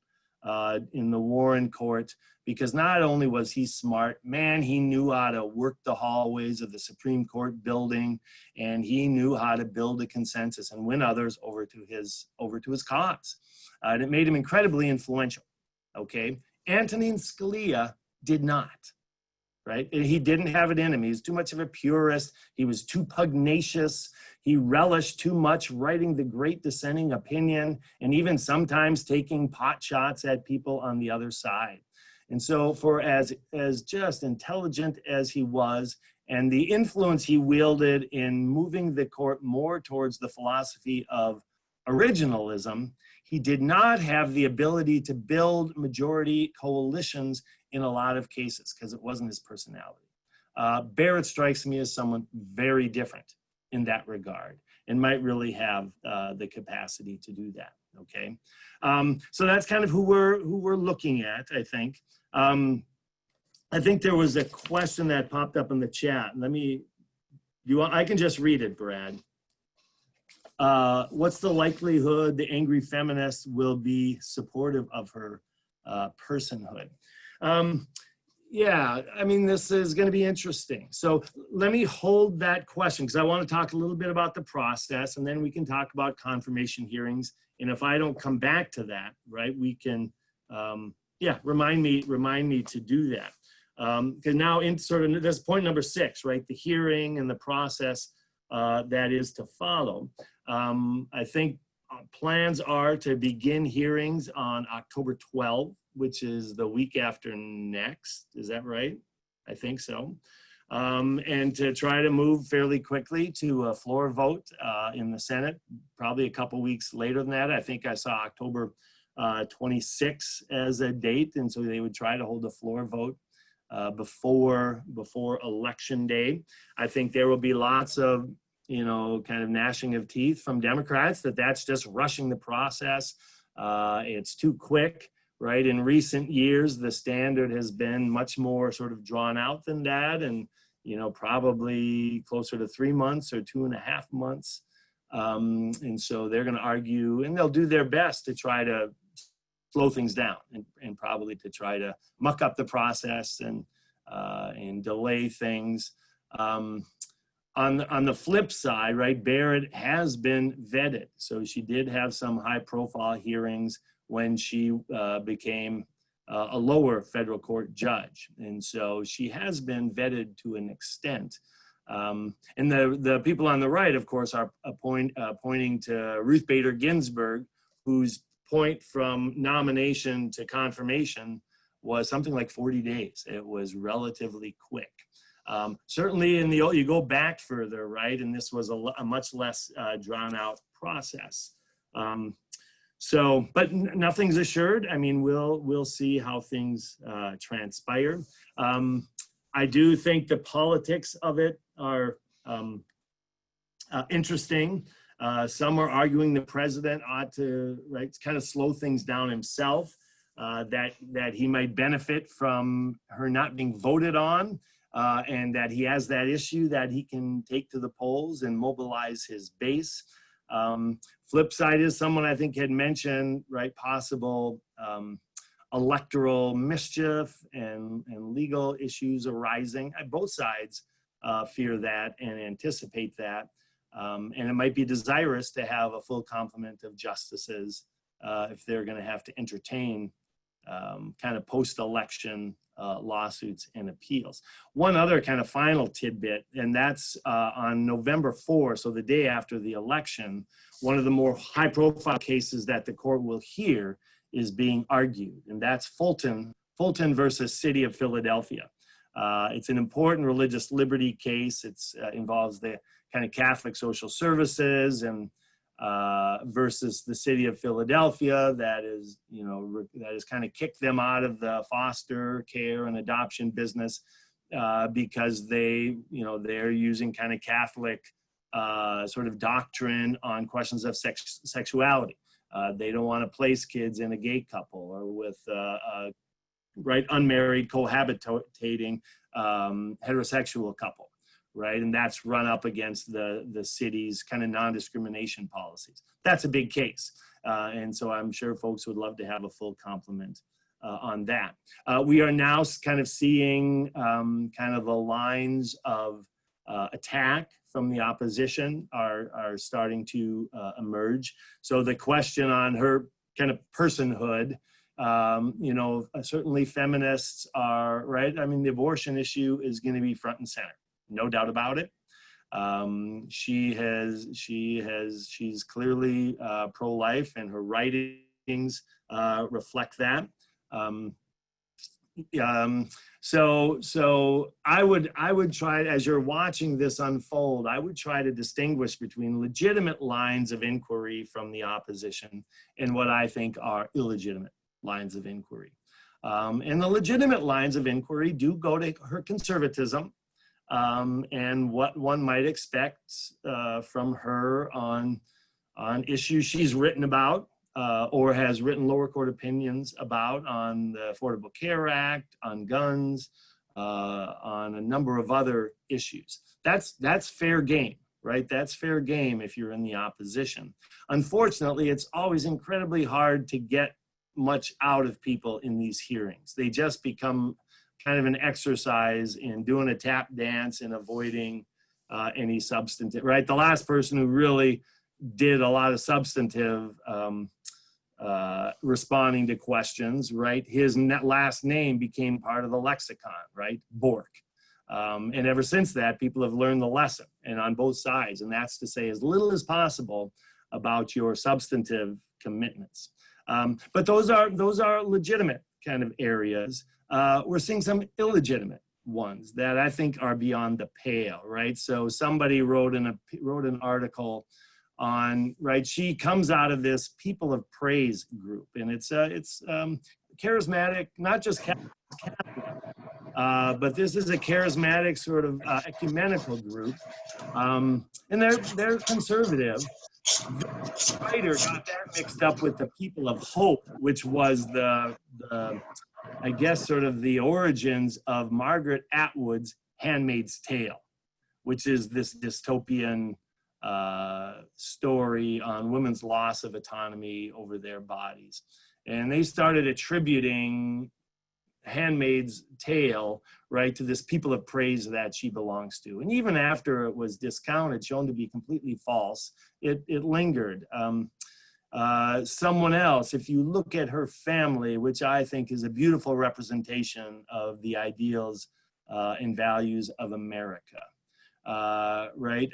B: in the Warren Court, because not only was he smart, man, he knew how to work the hallways of the Supreme Court building, and he knew how to build a consensus and win others over to his cause. And it made him incredibly influential, okay? Antonin Scalia did not, right? He didn't have it in him. He was too much of a purist. He was too pugnacious. He relished too much writing the great dissenting opinion and even sometimes taking pot shots at people on the other side. And so for as just intelligent as he was and the influence he wielded in moving the court more towards the philosophy of originalism, he did not have the ability to build majority coalitions in a lot of cases because it wasn't his personality. Barrett strikes me as someone very different in that regard and might really have the capacity to do that, okay? So that's kind of who we're looking at, I think. I think there was a question that popped up in the chat. I can just read it, Brad. What's the likelihood the angry feminist will be supportive of her personhood? Yeah, I mean, this is going to be interesting. So let me hold that question because I want to talk a little bit about the process, and then we can talk about confirmation hearings. And if I don't come back to that, right, we can, remind me to do that. Because now in sort of, that's point number 6, right, the hearing and the process that is to follow. I think plans are to begin hearings on October 12th, which is the week after next. Is that right? I think so. And to try to move fairly quickly to a floor vote in the Senate, probably a couple weeks later than that. I think I saw October 26th as a date, and so they would try to hold a floor vote before Election Day. I think there will be lots of kind of gnashing of teeth from Democrats that's just rushing the process. It's too quick, right? In recent years, the standard has been much more sort of drawn out than that, and probably closer to 3 months or 2.5 months. And so they're going to argue, and they'll do their best to try to slow things down and probably to try to muck up the process and delay things. On the flip side, right, Barrett has been vetted. So she did have some high profile hearings when she became a lower federal court judge. And so she has been vetted to an extent. And the people on the right, of course, are pointing to Ruth Bader Ginsburg, whose point from nomination to confirmation was something like 40 days. It was relatively quick. Certainly in you go back further, right? And this was a much less drawn out process. But nothing's assured. I mean, we'll see how things transpire. I do think the politics of it are interesting. Some are arguing the president ought to kind of slow things down himself, that he might benefit from her not being voted on, and that he has that issue that he can take to the polls and mobilize his base. Flip side is someone I think had mentioned, right, possible electoral mischief and legal issues arising. Both sides fear that and anticipate that. And it might be desirous to have a full complement of justices if they're going to have to entertain kind of post-election lawsuits and appeals. One other kind of final tidbit, and that's on November 4th, so the day after the election, one of the more high-profile cases that the court will hear is being argued, and that's Fulton versus City of Philadelphia. It's an important religious liberty case. It involves the kind of Catholic social services and versus the City of Philadelphia that has kind of kicked them out of the foster care and adoption business because they're using kind of Catholic sort of doctrine on questions of sexuality. They don't want to place kids in a gay couple or with unmarried cohabitating heterosexual couple, right? And that's run up against the city's kind of non-discrimination policies. That's a big case. And so I'm sure folks would love to have a full complement on that. We are now kind of seeing kind of the lines of attack from the opposition are starting to emerge. So the question on her kind of personhood, certainly feminists are, right? I mean, the abortion issue is going to be front and center, no doubt about it. She's clearly pro-life, and her writings reflect that. So I would try, as you're watching this unfold, I would try to distinguish between legitimate lines of inquiry from the opposition and what I think are illegitimate lines of inquiry. And the legitimate lines of inquiry do go to her conservatism and what one might expect from her on issues she's written about. Or has written lower court opinions about on the Affordable Care Act, on guns, on a number of other issues. That's fair game, right? That's fair game if you're in the opposition. Unfortunately, it's always incredibly hard to get much out of people in these hearings. They just become kind of an exercise in doing a tap dance and avoiding any substantive, right? The last person who really did a lot of substantive responding to questions, right? His last name became part of the lexicon, right? Bork. And ever since that, people have learned the lesson, and on both sides, and that's to say as little as possible about your substantive commitments. But those are legitimate kind of areas. We're seeing some illegitimate ones that I think are beyond the pale, right? So somebody wrote an article on, right, she comes out of this People of Praise group, and it's charismatic, not just Catholic, but this is a charismatic sort of ecumenical group, and they're conservative. The writer got that mixed up with the People of Hope, which was the I guess sort of the origins of Margaret Atwood's Handmaid's Tale, which is this dystopian story on women's loss of autonomy over their bodies. And they started attributing Handmaid's Tale, right, to this People of Praise that she belongs to. And even after it was discounted, shown to be completely false, it lingered. Someone else, if you look at her family, which I think is a beautiful representation of the ideals and values of America, right?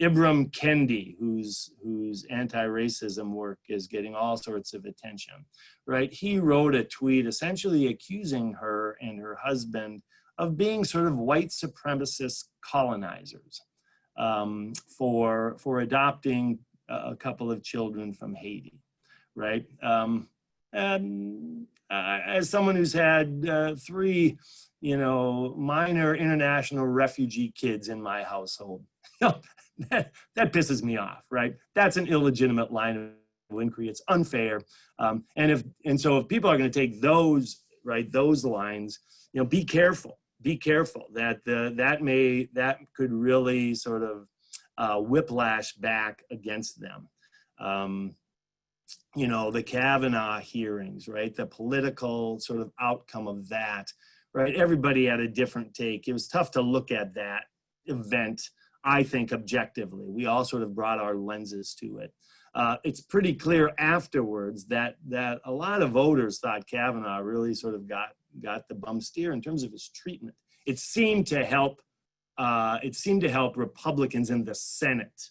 B: Ibram Kendi, whose anti-racism work is getting all sorts of attention, right? He wrote a tweet essentially accusing her and her husband of being sort of white supremacist colonizers for adopting a couple of children from Haiti, right? And as someone who's had three, minor international refugee kids in my household, that pisses me off, right? That's an illegitimate line of inquiry. It's unfair. And so if people are going to take those lines, be careful that could really sort of whiplash back against them. The Kavanaugh hearings, right? The political sort of outcome of that, right? Everybody had a different take. It was tough to look at that event, I think, objectively. We all sort of brought our lenses to it. It's pretty clear afterwards that a lot of voters thought Kavanaugh really sort of got the bum steer in terms of his treatment. It seemed to help Republicans in the Senate,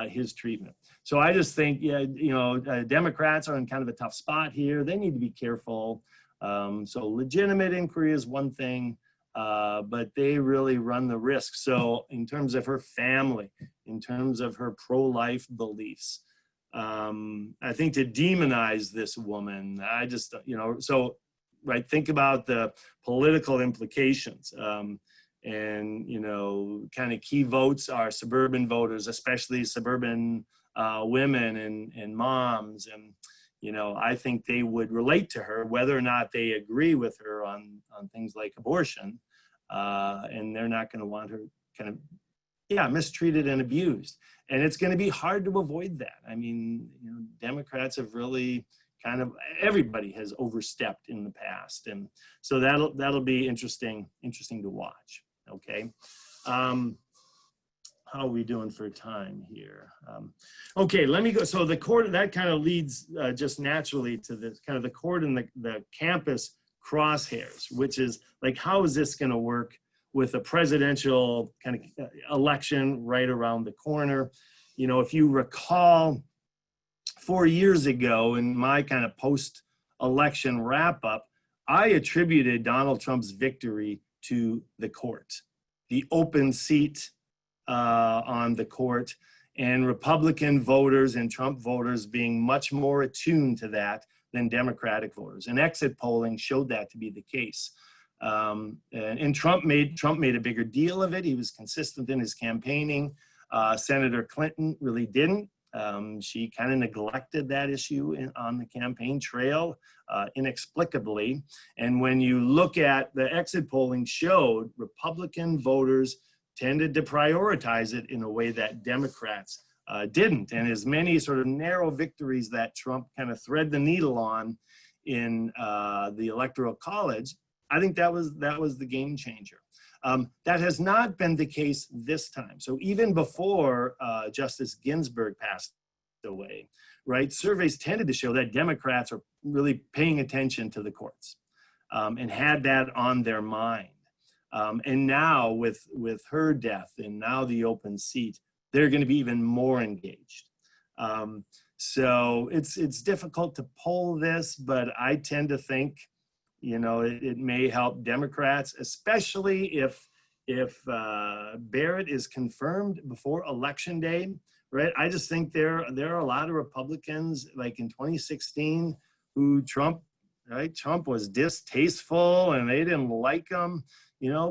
B: his treatment. So I just think, Democrats are in kind of a tough spot here. They need to be careful. So legitimate inquiry is one thing, but they really run the risk. So in terms of her family, in terms of her pro-life beliefs, I think to demonize this woman, I just, so right? Think about the political implications. And, kind of key votes are suburban voters, especially suburban women and moms. And, I think they would relate to her, whether or not they agree with her on things like abortion. And they're not going to want her kind of, mistreated and abused. And it's going to be hard to avoid that. I mean, Democrats have really everybody has overstepped in the past. And so that'll be interesting to watch. Okay. How are we doing for time here? Okay, let me go. So the court, that kind of leads just naturally to the kind of the court and the campus crosshairs, which is like, how is this going to work with a presidential kind of election right around the corner? If you recall, 4 years ago in my kind of post-election wrap-up, I attributed Donald Trump's victory to the court, the open seat on the court, and Republican voters and Trump voters being much more attuned to that than Democratic voters. And exit polling showed that to be the case. And Trump made a bigger deal of it. He was consistent in his campaigning. Senator Clinton really didn't. She kind of neglected that issue on the campaign trail inexplicably. And when you look at the exit polling showed, Republican voters tended to prioritize it in a way that Democrats didn't. And as many sort of narrow victories that Trump kind of thread the needle on in the Electoral College, I think that was the game changer. That has not been the case this time. So even before Justice Ginsburg passed away, right, surveys tended to show that Democrats are really paying attention to the courts and had that on their mind. And now with her death and now the open seat, they're going to be even more engaged. So it's difficult to poll this, but I tend to think, it may help Democrats, especially if Barrett is confirmed before Election Day, right? I just think there are a lot of Republicans, like in 2016, who Trump was distasteful and they didn't like him,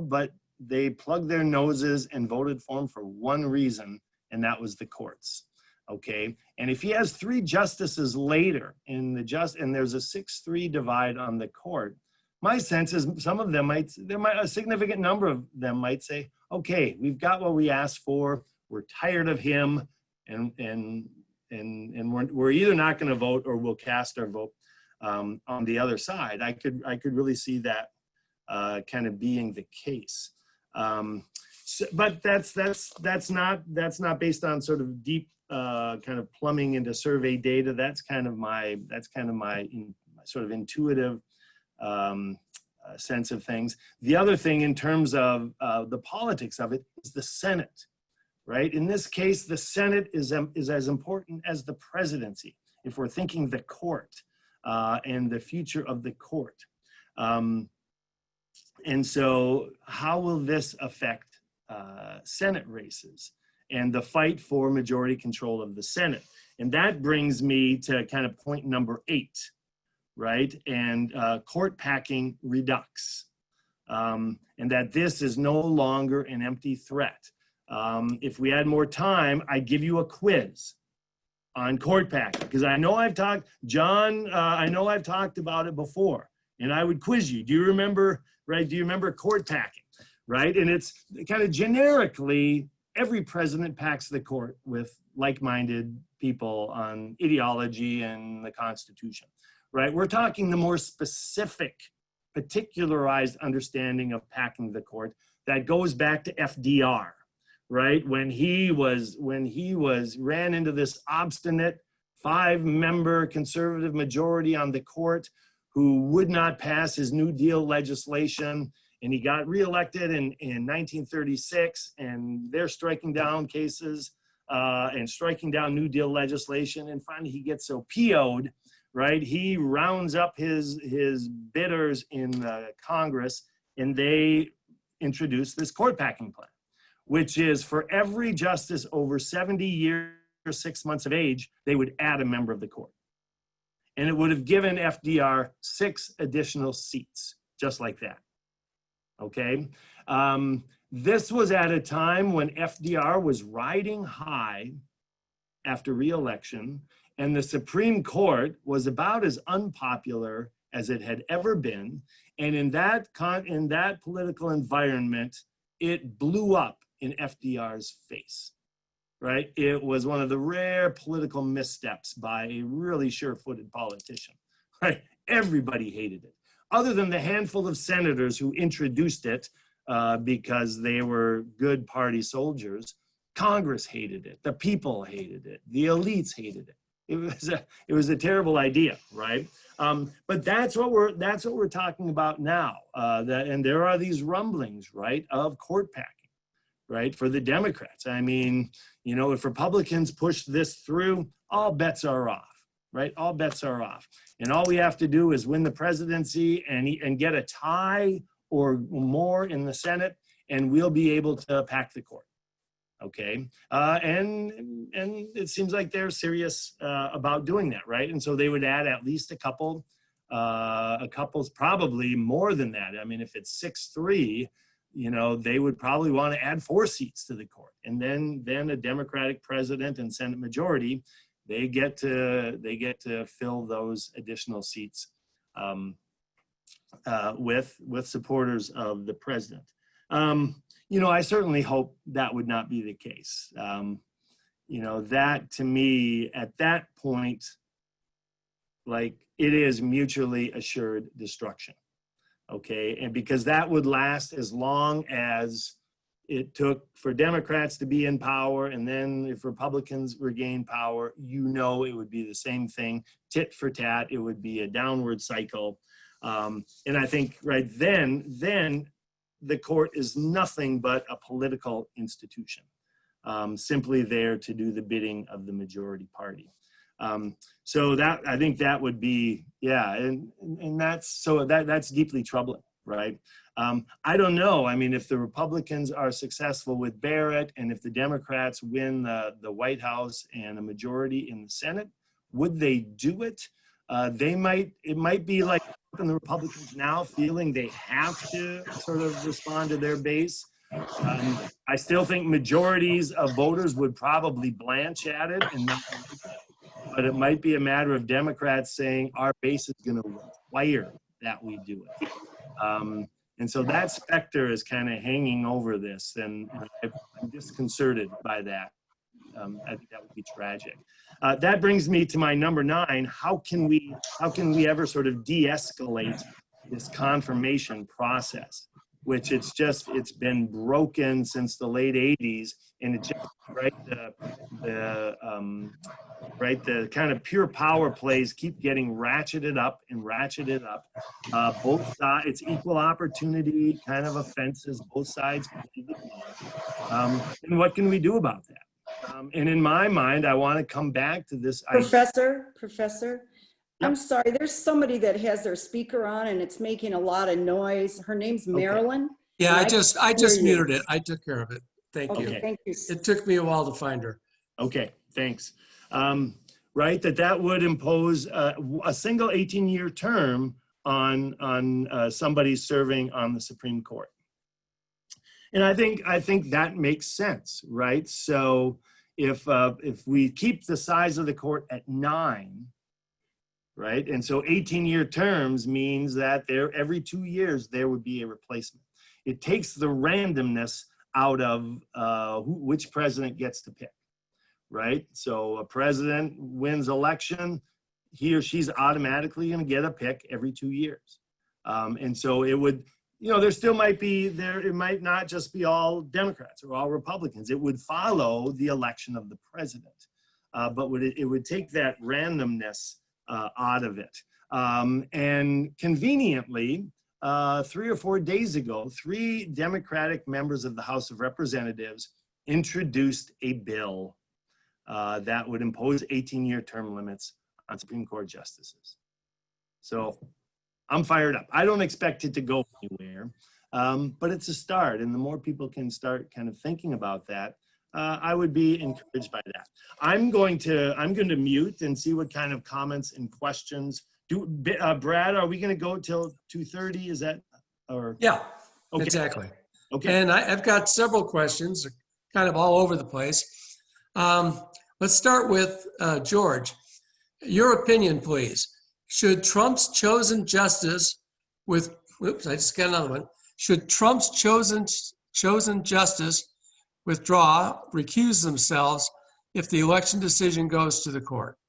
B: but they plugged their noses and voted for him for one reason, and that was the courts. Okay, and if he has 3 justices later and there's a 6-3 divide on the court, my sense is some of them a significant number of them might say, okay, we've got what we asked for. We're tired of him, and we're either not going to vote or we'll cast our vote on the other side. I could really see that kind of being the case. But that's not based on sort of deep kind of plumbing into survey data. That's kind of my sort of intuitive sense of things. The other thing in terms of the politics of it is the Senate, right? In this case, the Senate is as important as the presidency if we're thinking the court and the future of the court. And so how will this affect Senate races and the fight for majority control of the Senate? And that brings me to kind of point number 8, right? And court packing redux. And that this is no longer an empty threat. If we had more time, I'd give you a quiz on court packing, because I know I've talked about it before, and I would quiz you. Do you remember, right? Do you remember court packing, right? And it's kind of generically, every president packs the court with like-minded people on ideology and the Constitution, right? We're talking the more specific, particularized understanding of packing the court that goes back to FDR, right? When he ran into this obstinate 5-member conservative majority on the court who would not pass his New Deal legislation, and he got reelected in 1936, and they're striking down cases and striking down New Deal legislation, and finally he gets so PO'd, right? He rounds up his bidders in Congress, and they introduce this court packing plan, which is for every justice over 70 years, 6 months of age, they would add a member of the court. And it would have given FDR 6 additional seats, just like that. Okay. This was at a time when FDR was riding high after re-election, and the Supreme Court was about as unpopular as it had ever been. And in that political environment, it blew up in FDR's face, right? It was one of the rare political missteps by a really sure-footed politician, right? Everybody hated it, other than the handful of senators who introduced it because they were good party soldiers. Congress hated it. The people hated it. The elites hated it. It was a terrible idea, right? But that's what we're talking about now. And there are these rumblings, right, of court packing, right, for the Democrats. I mean, you know, if Republicans push this through, all bets are off, right? All bets are off, and all we have to do is win the presidency and get a tie or more in the Senate, and we'll be able to pack the court. Okay, and it seems like they're serious about doing that, right? And so they would add at least a couple's probably more than that. I mean, if it's 6-3, you know, they would probably want to add 4 seats to the court, and then a Democratic president and Senate majority, they get to fill those additional seats with supporters of the president. You know, I certainly hope that would not be the case. You know, that to me, at that point, like, it is mutually assured destruction. Okay, and because that would last as long as it took for Democrats to be in power, and then if Republicans regain power, you know, it would be the same thing, tit for tat. It would be a downward cycle. And I think right then the court is nothing but a political institution, simply there to do the bidding of the majority party. So that, I think that would be, yeah, and that's deeply troubling, right? I don't know. I mean, if the Republicans are successful with Barrett, and if the Democrats win the White House and a majority in the Senate, would they do it? It might be like the Republicans now feeling they have to sort of respond to their base. I still think majorities of voters would probably blanch at it, but it might be a matter of Democrats saying our base is going to require that we do it. And so that specter is kind of hanging over this, and I'm disconcerted by that. I think that would be tragic. That brings me to my number 9. How can we ever sort of de-escalate this confirmation process, which it's been broken since the late 80s, and it just the kind of pure power plays keep getting ratcheted up and ratcheted up. Both sides, it's equal opportunity kind of offenses. Both sides. And what can we do about that? And in my mind, I want to come back to this.
C: Professor,
B: Yep.
C: I'm sorry, there's somebody that has their speaker on and it's making a lot of noise. Her name's Marilyn.
A: Yeah, I just muted
C: you.
A: it. I took care of it. Thank you.
C: Okay, thank you.
A: It took me a while to find her.
B: Okay, thanks. Right, that would impose a single 18-year term on somebody serving on the Supreme Court. And I think that makes sense, right? So if we keep the size of the court at 9, right, and so 18-year terms means that every 2 years there would be a replacement. It takes the randomness out of which president gets to pick, right? So a president wins election, he or she's automatically going to get a pick every 2 years, and so it would. You know, there still might be it might not just be all Democrats or all Republicans. It would follow the election of the president, but it would take that randomness out of it. And conveniently, 3 or 4 days ago, 3 Democratic members of the House of Representatives introduced a bill that would impose 18-year term limits on Supreme Court justices. So I'm fired up. I don't expect it to go anywhere, but it's a start. And the more people can start kind of thinking about that, I would be encouraged by that. I'm going to mute and see what kind of comments and questions. Brad, are we going to go till 2:30? Is that, or?
A: Yeah,
B: Okay.
A: exactly.
B: Okay.
A: And I've got several questions, kind of all over the place. Let's start with George. Your opinion, please. Should Trump's chosen justice with, oops, I just got another one. Should Trump's chosen justice withdraw, recuse themselves if the election decision goes to the court?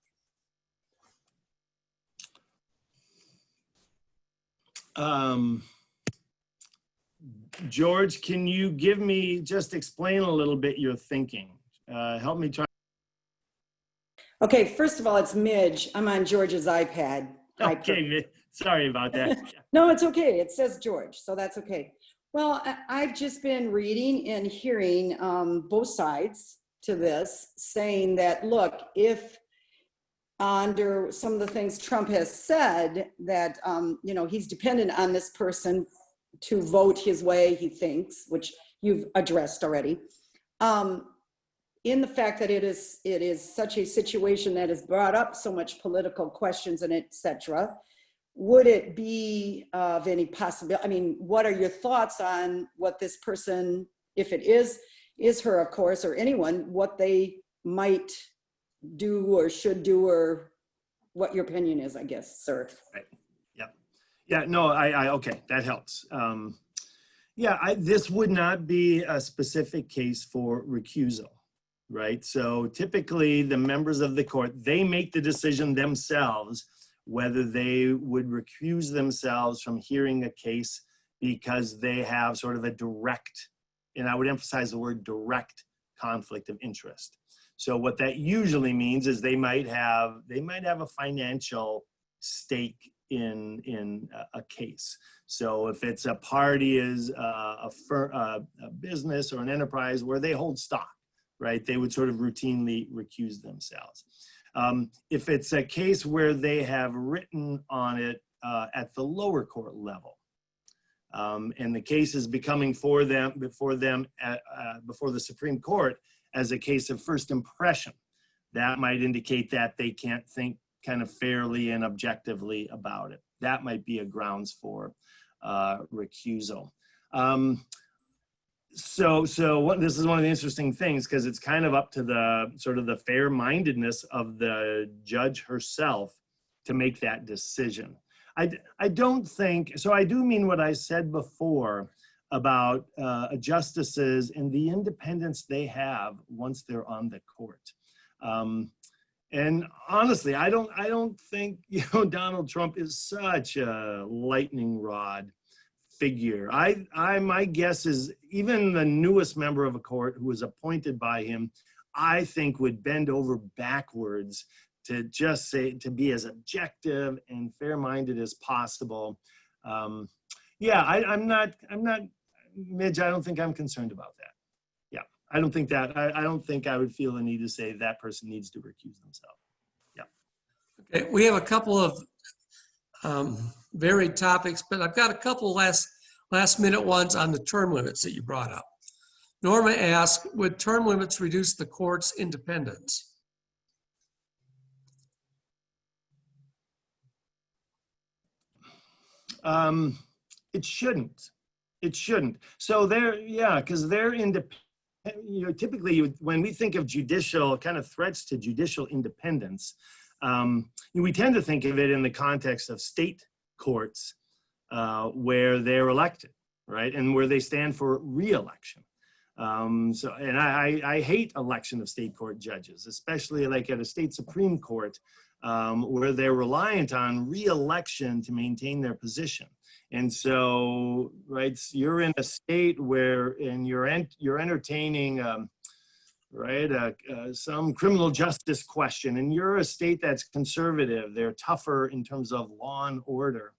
B: George, can you just explain a little bit your thinking? Help me try.
C: Okay, first of all, it's Midge. I'm on George's iPad.
B: Okay, sorry about that.
C: No, it's okay. It says George, so that's okay. Well, I've just been reading and hearing both sides to this, saying that, look, if under some of the things Trump has said, that, he's dependent on this person to vote his way, he thinks, which you've addressed already. In the fact that it is such a situation that has brought up so much political questions and et cetera, would it be of any possibility? I mean, what are your thoughts on what this person, if it is her, of course, or anyone, what they might do or should do, or what your opinion is, I guess, sir?
B: Right. Yeah, no, okay, that helps. This would not be a specific case for recusal, right? So typically the members of the court, they make the decision themselves whether they would recuse themselves from hearing a case because they have sort of a direct, and I would emphasize the word direct, conflict of interest. So what that usually means is they might have a financial stake in a case. So if it's a party is a business or an enterprise where they hold stock, right, they would sort of routinely recuse themselves. If it's a case where they have written on it at the lower court level, and the case is becoming before the Supreme Court as a case of first impression, that might indicate that they can't think kind of fairly and objectively about it. That might be a grounds for recusal. So this is one of the interesting things, because it's kind of up to the sort of the fair-mindedness of the judge herself to make that decision. I don't think, so I do mean what I said before about justices and the independence they have once they're on the court. And honestly, I don't think, Donald Trump is such a lightning rod figure. My guess is even the newest member of a court who was appointed by him, I think would bend over backwards to just say, to be as objective and fair-minded as possible. I'm not, Midge, I don't think I'm concerned about that. Yeah, I don't think I would feel the need to say that person needs to recuse themselves. Yeah.
A: Okay, we have a couple of varied topics, but I've got a couple last minute ones on the term limits that you brought up. Norma asked, would term limits reduce the court's independence?
B: It shouldn't. It shouldn't. So because they're independent. Typically when we think of judicial kind of threats to judicial independence, we tend to think of it in the context of state courts where they're elected, right, and where they stand for re-election. And I hate election of state court judges, especially like at a state Supreme Court where they're reliant on re-election to maintain their position. And so, right, you're in a state where, and you're entertaining, some criminal justice question, and you're a state that's conservative, they're tougher in terms of law and order,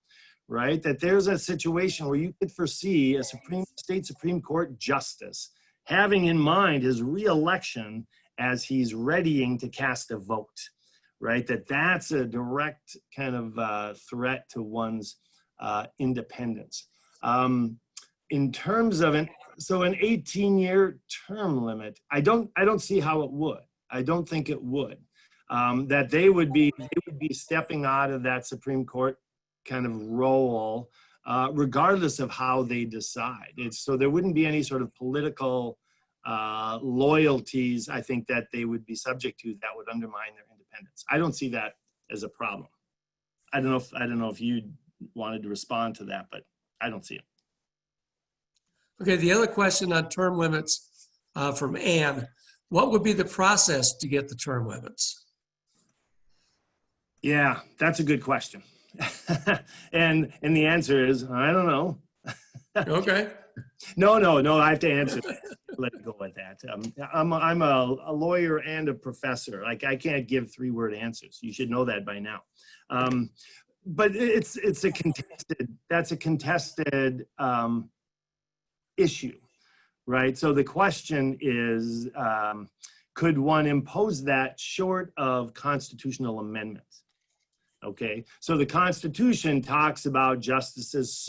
B: right? That there's a situation where you could foresee a state Supreme Court justice having in mind his re-election as he's readying to cast a vote, right? That's a direct kind of threat to one's independence. In terms of So an 18-year term limit, I don't see how it would. I don't think it would. That they would be stepping out of that Supreme Court kind of role, regardless of how they decide. So there wouldn't be any sort of political loyalties, I think, that they would be subject to that would undermine their independence. I don't see that as a problem. I don't know if you wanted to respond to that, but I don't see it.
A: Okay, the other question on term limits from Ann, what would be the process to get the term limits?
B: Yeah, that's a good question. and the answer is, I don't know.
A: Okay.
B: No, I have to answer that. Let me go with that. I'm a lawyer and a professor. Like, I can't give 3-word answers. You should know that by now. But it's a contested issue, right? So the question is, could one impose that short of constitutional amendment? Okay, so the Constitution talks about justices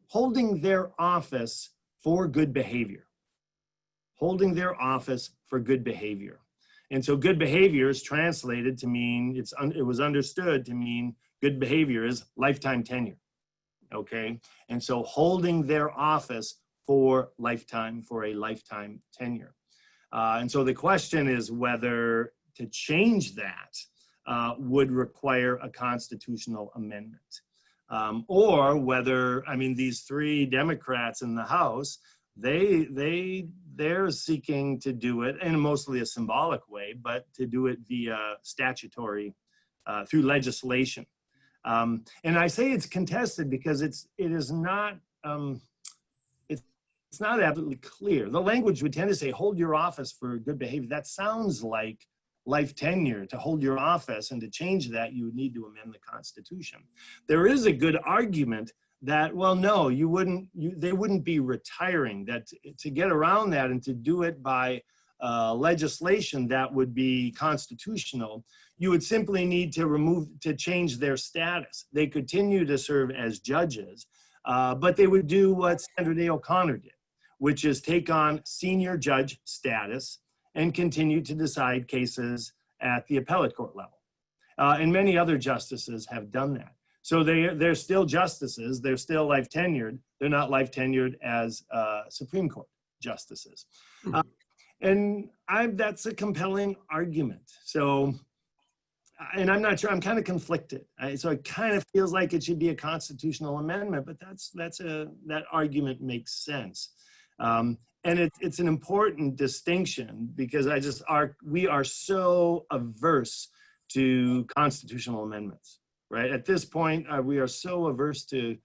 B: holding their office for good behavior. Holding their office for good behavior. And so good behavior is translated to mean, it was understood to mean good behavior is lifetime tenure. Okay, and so holding their office for a lifetime tenure. And so the question is whether to change that would require a constitutional amendment. Or whether, I mean, these 3 Democrats in the House, they're seeking to do it in mostly a symbolic way, but to do it via statutory, through legislation. And I say it's contested because it's not absolutely clear. The language would tend to say, hold your office for good behavior. That sounds like life tenure. To hold your office and to change that, you would need to amend the Constitution. There is a good argument that, well, no, they wouldn't be retiring. That to get around that and to do it by legislation that would be constitutional, you would simply need to change their status. They continue to serve as judges, but they would do what Sandra Day O'Connor did, which is take on senior judge status and continue to decide cases at the appellate court level. And many other justices have done that. So they're still justices, they're still life tenured, they're not life tenured as Supreme Court justices. And that's a compelling argument. So, and I'm not sure, I'm kind of conflicted. So it kind of feels like it should be a constitutional amendment, but that argument makes sense. And it's an important distinction because we are so averse to constitutional amendments, right? At this point, we are so averse to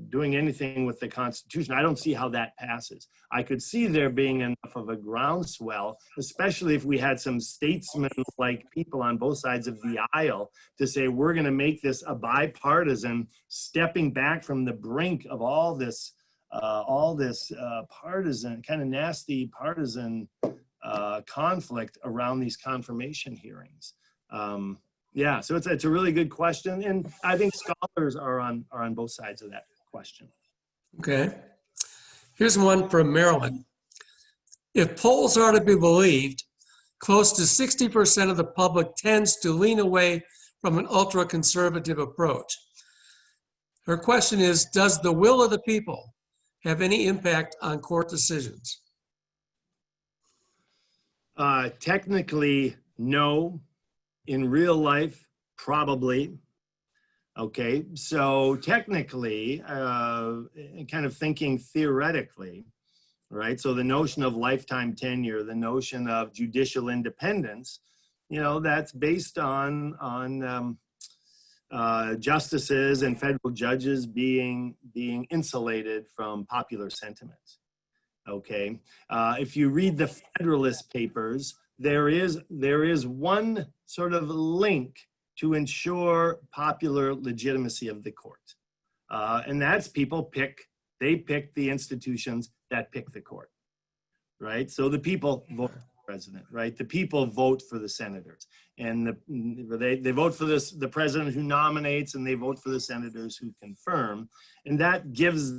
B: doing anything with the Constitution. I don't see how that passes. I could see there being enough of a groundswell, especially if we had some statesman-like people on both sides of the aisle to say, we're going to make this a bipartisan, stepping back from the brink of all this partisan, kind of nasty partisan conflict around these confirmation hearings. Yeah, so it's a really good question, and I think scholars are on both sides of that question.
A: Okay. Here's one from Maryland. If polls are to be believed, close to 60% of the public tends to lean away from an ultra-conservative approach. Her question is, does the will of the people have any impact on court decisions?
B: Technically, no. In real life, probably. Okay, so technically, kind of thinking theoretically, right? So the notion of lifetime tenure, the notion of judicial independence, that's based on justices and federal judges being insulated from popular sentiment. Okay, if you read the Federalist Papers, there is one sort of link to ensure popular legitimacy of the court, and that's they pick the institutions that pick the court, right? So the people vote for the president, right? The people vote for the senators, and they vote for the president who nominates, and they vote for the senators who confirm, and that gives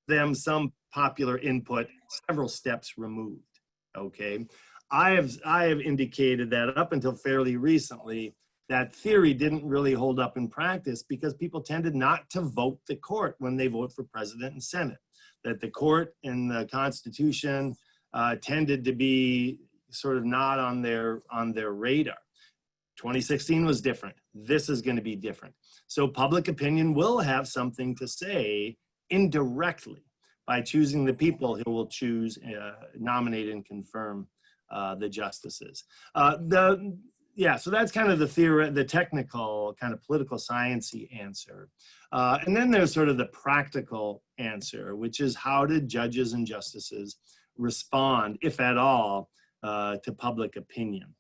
B: them some popular input several steps removed. Okay, I have indicated that up until fairly recently, that theory didn't really hold up in practice because people tended not to vote the court when they vote for president and senate. That the court and the Constitution tended to be sort of not on their radar. 2016 was different. This is going to be different. So public opinion will have something to say indirectly by choosing the people who will choose, nominate, and confirm the justices. So that's kind of the technical kind of political sciencey answer. And then there's sort of the practical answer, which is how did judges and justices respond, if at all, to public opinion?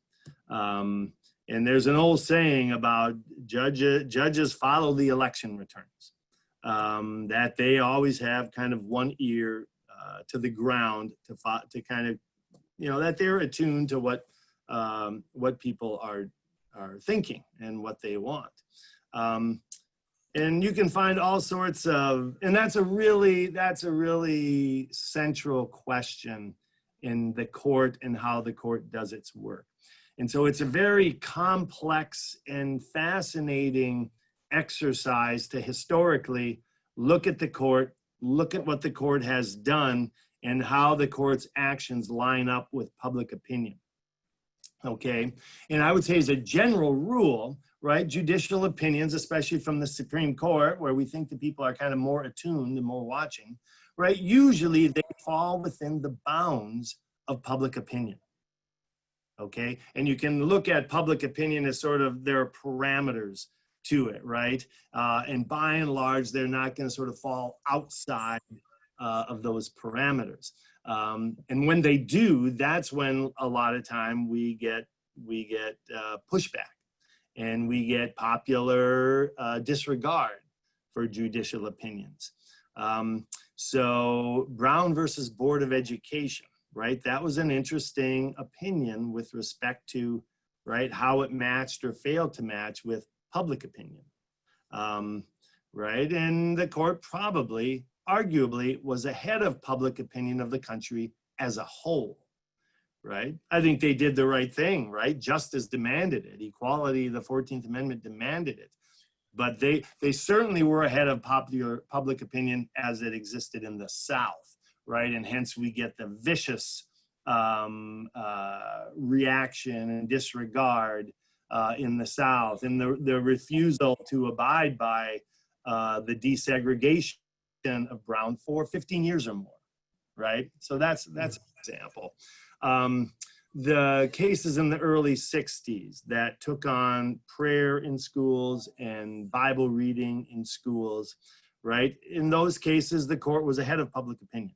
B: And there's an old saying about judges follow the election returns, that they always have kind of one ear to the ground to kind of, that they're attuned to what people are thinking and what they want. And you can find all sorts of, and that's a really central question in the court and how the court does its work. And so it's a very complex and fascinating exercise to historically look at the court, look at what the court has done, and how the court's actions line up with public opinion. Okay, and I would say as a general rule, right, judicial opinions, especially from the Supreme Court, where we think the people are kind of more attuned and more watching, right, usually they fall within the bounds of public opinion. Okay, and you can look at public opinion as sort of there are parameters to it, right? And by and large, they're not going to sort of fall outside of those parameters. And when they do, that's when a lot of time we get pushback, and we get popular disregard for judicial opinions. So Brown versus Board of Education, right? That was an interesting opinion with respect to, right, how it matched or failed to match with public opinion, right? And the court probably, arguably, was ahead of public opinion of the country as a whole, right? I think they did the right thing, right? Justice demanded it. Equality, the 14th Amendment demanded it. But they certainly were ahead of popular public opinion as it existed in the South, right? And hence we get the vicious reaction and disregard in the South, and the refusal to abide by the desegregation of Brown for 15 years or more, right? So that's an example. The cases in the early 60s that took on prayer in schools and Bible reading in schools, right? In those cases, the court was ahead of public opinion.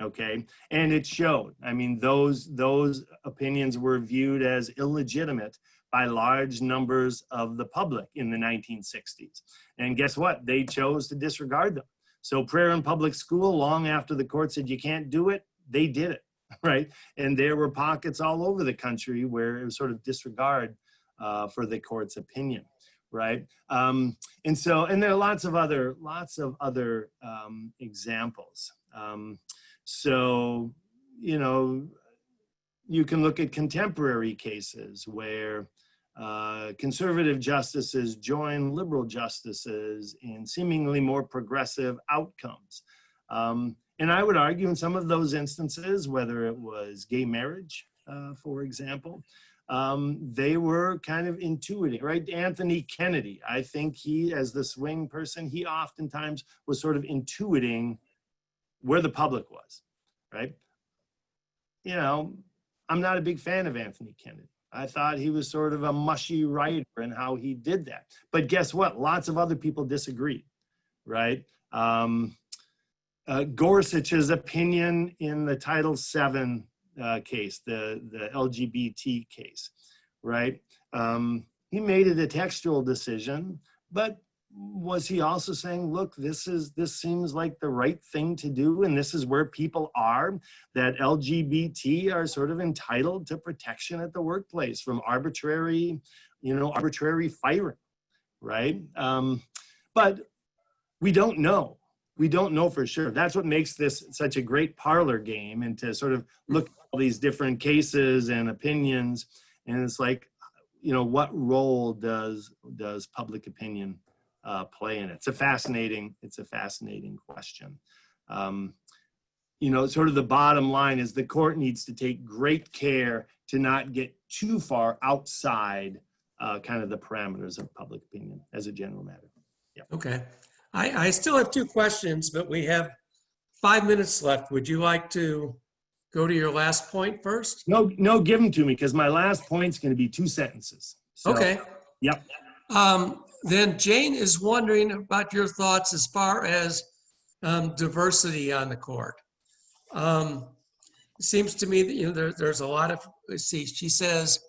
B: Okay, and it showed. I mean, those opinions were viewed as illegitimate by large numbers of the public in the 1960s. And guess what? They chose to disregard them. So prayer in public school, long after the court said you can't do it, they did it, right? And there were pockets all over the country where it was sort of disregard for the court's opinion, right? And there are lots of other examples. So, you can look at contemporary cases where conservative justices join liberal justices in seemingly more progressive outcomes. And I would argue in some of those instances, whether it was gay marriage, for example, they were kind of intuiting, right? Anthony Kennedy, I think he, as the swing person, he oftentimes was sort of intuiting where the public was, right? I'm not a big fan of Anthony Kennedy. I thought he was sort of a mushy writer in how he did that. But guess what? Lots of other people disagreed, right? Gorsuch's opinion in the Title VII case, the LGBT case, right? He made it a textual decision, but was he also saying, look, this seems like the right thing to do, and this is where people are, that LGBT are sort of entitled to protection at the workplace from arbitrary firing, right? But we don't know. We don't know for sure. That's what makes this such a great parlor game, and to sort of look at all these different cases and opinions. And it's like, what role does public opinion play in it? It's a fascinating question. Sort of the bottom line is the court needs to take great care to not get too far outside kind of the parameters of public opinion as a general matter. Yeah.
A: Okay. I still have two questions, but we have 5 minutes left. Would you like to go to your last point first?
B: No, give them to me, because my last point's going to be 2 sentences. So,
A: Okay.
B: Yep.
A: Then Jane is wondering about your thoughts as far as diversity on the court. It seems to me that there's a lot of, let's see, she says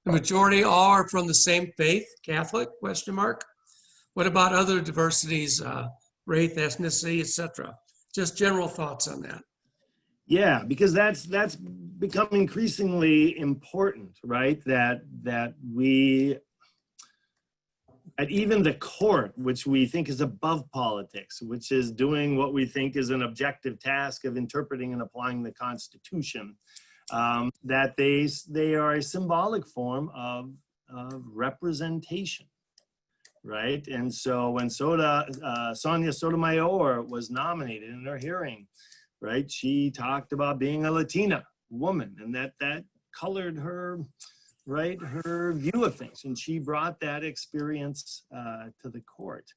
A: the majority all are from the same faith, Catholic, ? What about other diversities, race, ethnicity, etc.? Just general thoughts on that.
B: Yeah, because that's become increasingly important, right? That we, at even the court, which we think is above politics, which is doing what we think is an objective task of interpreting and applying the Constitution, that they are a symbolic form of representation. Right. And so when Sonia Sotomayor was nominated in her hearing, right, she talked about being a Latina woman, and that colored her, right, her view of things. And she brought that experience to the court.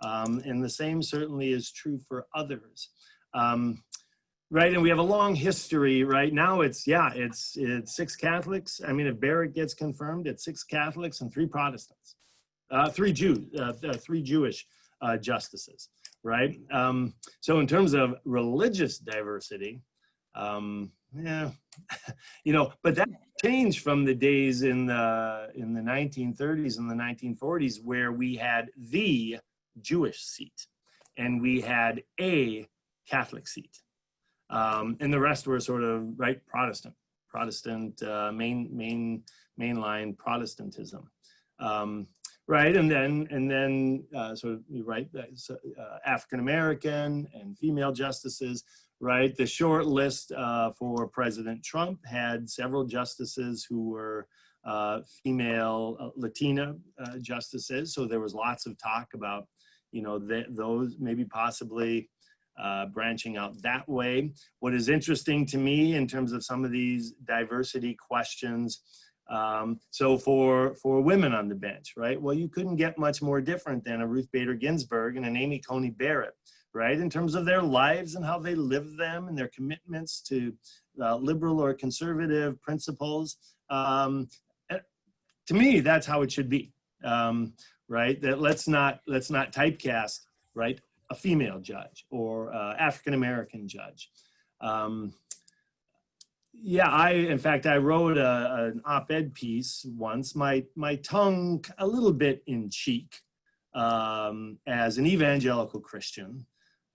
B: And the same certainly is true for others. Right. And we have a long history. Right now it's 6 Catholics. I mean, if Barrett gets confirmed, it's 6 Catholics and 3 Protestants. 3 Jewish justices, right? So in terms of religious diversity, but that changed from the days in the 1930s and the 1940s, where we had the Jewish seat and we had a Catholic seat, and the rest were sort of Protestant, mainline Protestantism. Right, and then African American and female justices. Right, the short list for President Trump had several justices who were female Latina justices. So there was lots of talk about those maybe possibly branching out that way. What is interesting to me in terms of some of these diversity questions. So for women on the bench, right? Well, you couldn't get much more different than a Ruth Bader Ginsburg and an Amy Coney Barrett, right? In terms of their lives and how they live them and their commitments to liberal or conservative principles. To me, that's how it should be, right? That let's not typecast, right, a female judge or African-American judge. In fact, I wrote an op-ed piece once, my tongue a little bit in cheek, as an evangelical Christian,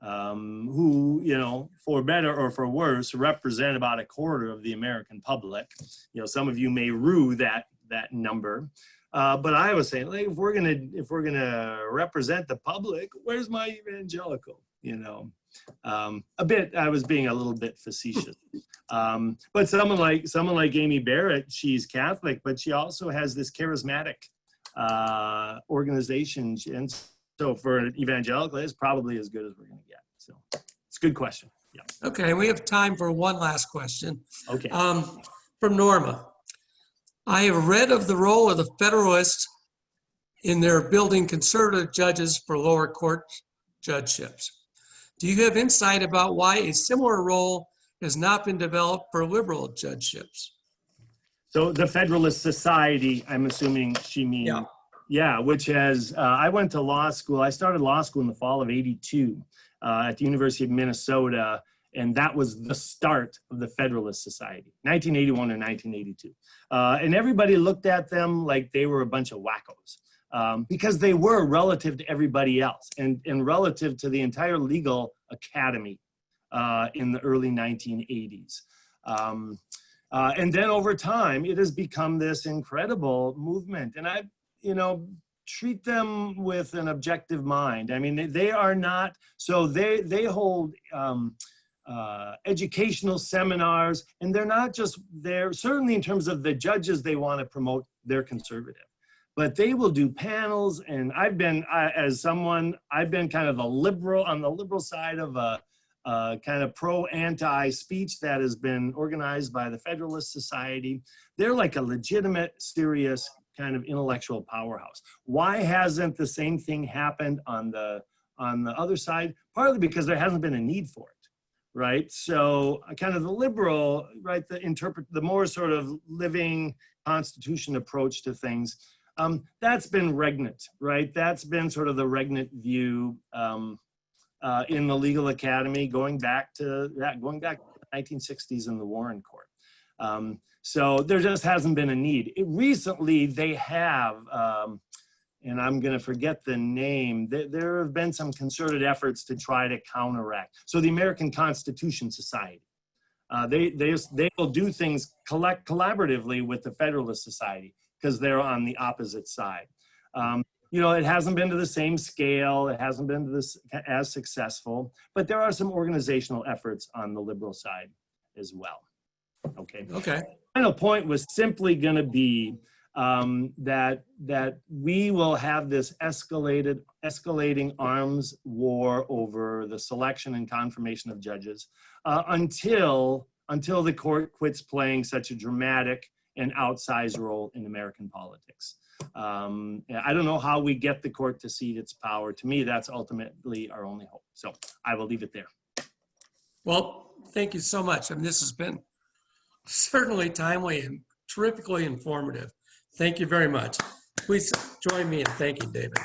B: who, for better or for worse, represent about 1/4 of the American public. Some of you may rue that number, but I was saying, if we're gonna represent the public, where's my evangelical? I was being a little bit facetious. But someone like Amy Barrett, she's Catholic, but she also has this charismatic organization. And so for an evangelical, it's probably as good as we're going to get. So it's a good question. Yeah.
A: Okay, we have time for one last question.
B: Okay.
A: From Norma. I have read of the role of the Federalists in their building conservative judges for lower court judgeships. Do you have insight about why a similar role has not been developed for liberal judgeships?
B: So the Federalist Society, I'm assuming she means.
A: Yeah.
B: Yeah, which has, I went to law school. I started law school in the fall of '82 at the University of Minnesota, and that was the start of the Federalist Society, 1981 or 1982. And everybody looked at them like they were a bunch of wackos. Because they were relative to everybody else and relative to the entire legal academy in the early 1980s. And then over time, it has become this incredible movement. And treat them with an objective mind. I mean, they are not, so they hold educational seminars, and they're not just, they're certainly in terms of the judges they want to promote, they're conservative. But they will do panels, and I've been, I've been kind of a liberal, on the liberal side of a kind of pro-anti speech that has been organized by the Federalist Society. They're like a legitimate, serious kind of intellectual powerhouse. Why hasn't the same thing happened on the other side? Partly because there hasn't been a need for it, right? So kind of the liberal, right, the more sort of living constitution approach to things, that's been regnant, right? That's been sort of the regnant view in the legal academy going back to the 1960s in the Warren Court. So there just hasn't been a need. Recently, they have, and I'm going to forget the name, there have been some concerted efforts to try to counteract. So the American Constitution Society, they will do things collaboratively with the Federalist Society because they're on the opposite side. You know, it hasn't been to the same scale, it hasn't been to this as successful, but there are some organizational efforts on the liberal side as well. Okay.
A: Okay.
B: Final point was simply going to be that we will have this escalating arms war over the selection and confirmation of judges until the court quits playing such a dramatic and outsized role in American politics. I don't know how we get the court to cede its power. To me, that's ultimately our only hope. So I will leave it there.
A: Well, thank you so much. I mean, this has been certainly timely and terrifically informative. Thank you very much. Please join me in thanking David.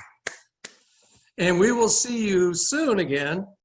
A: And we will see you soon again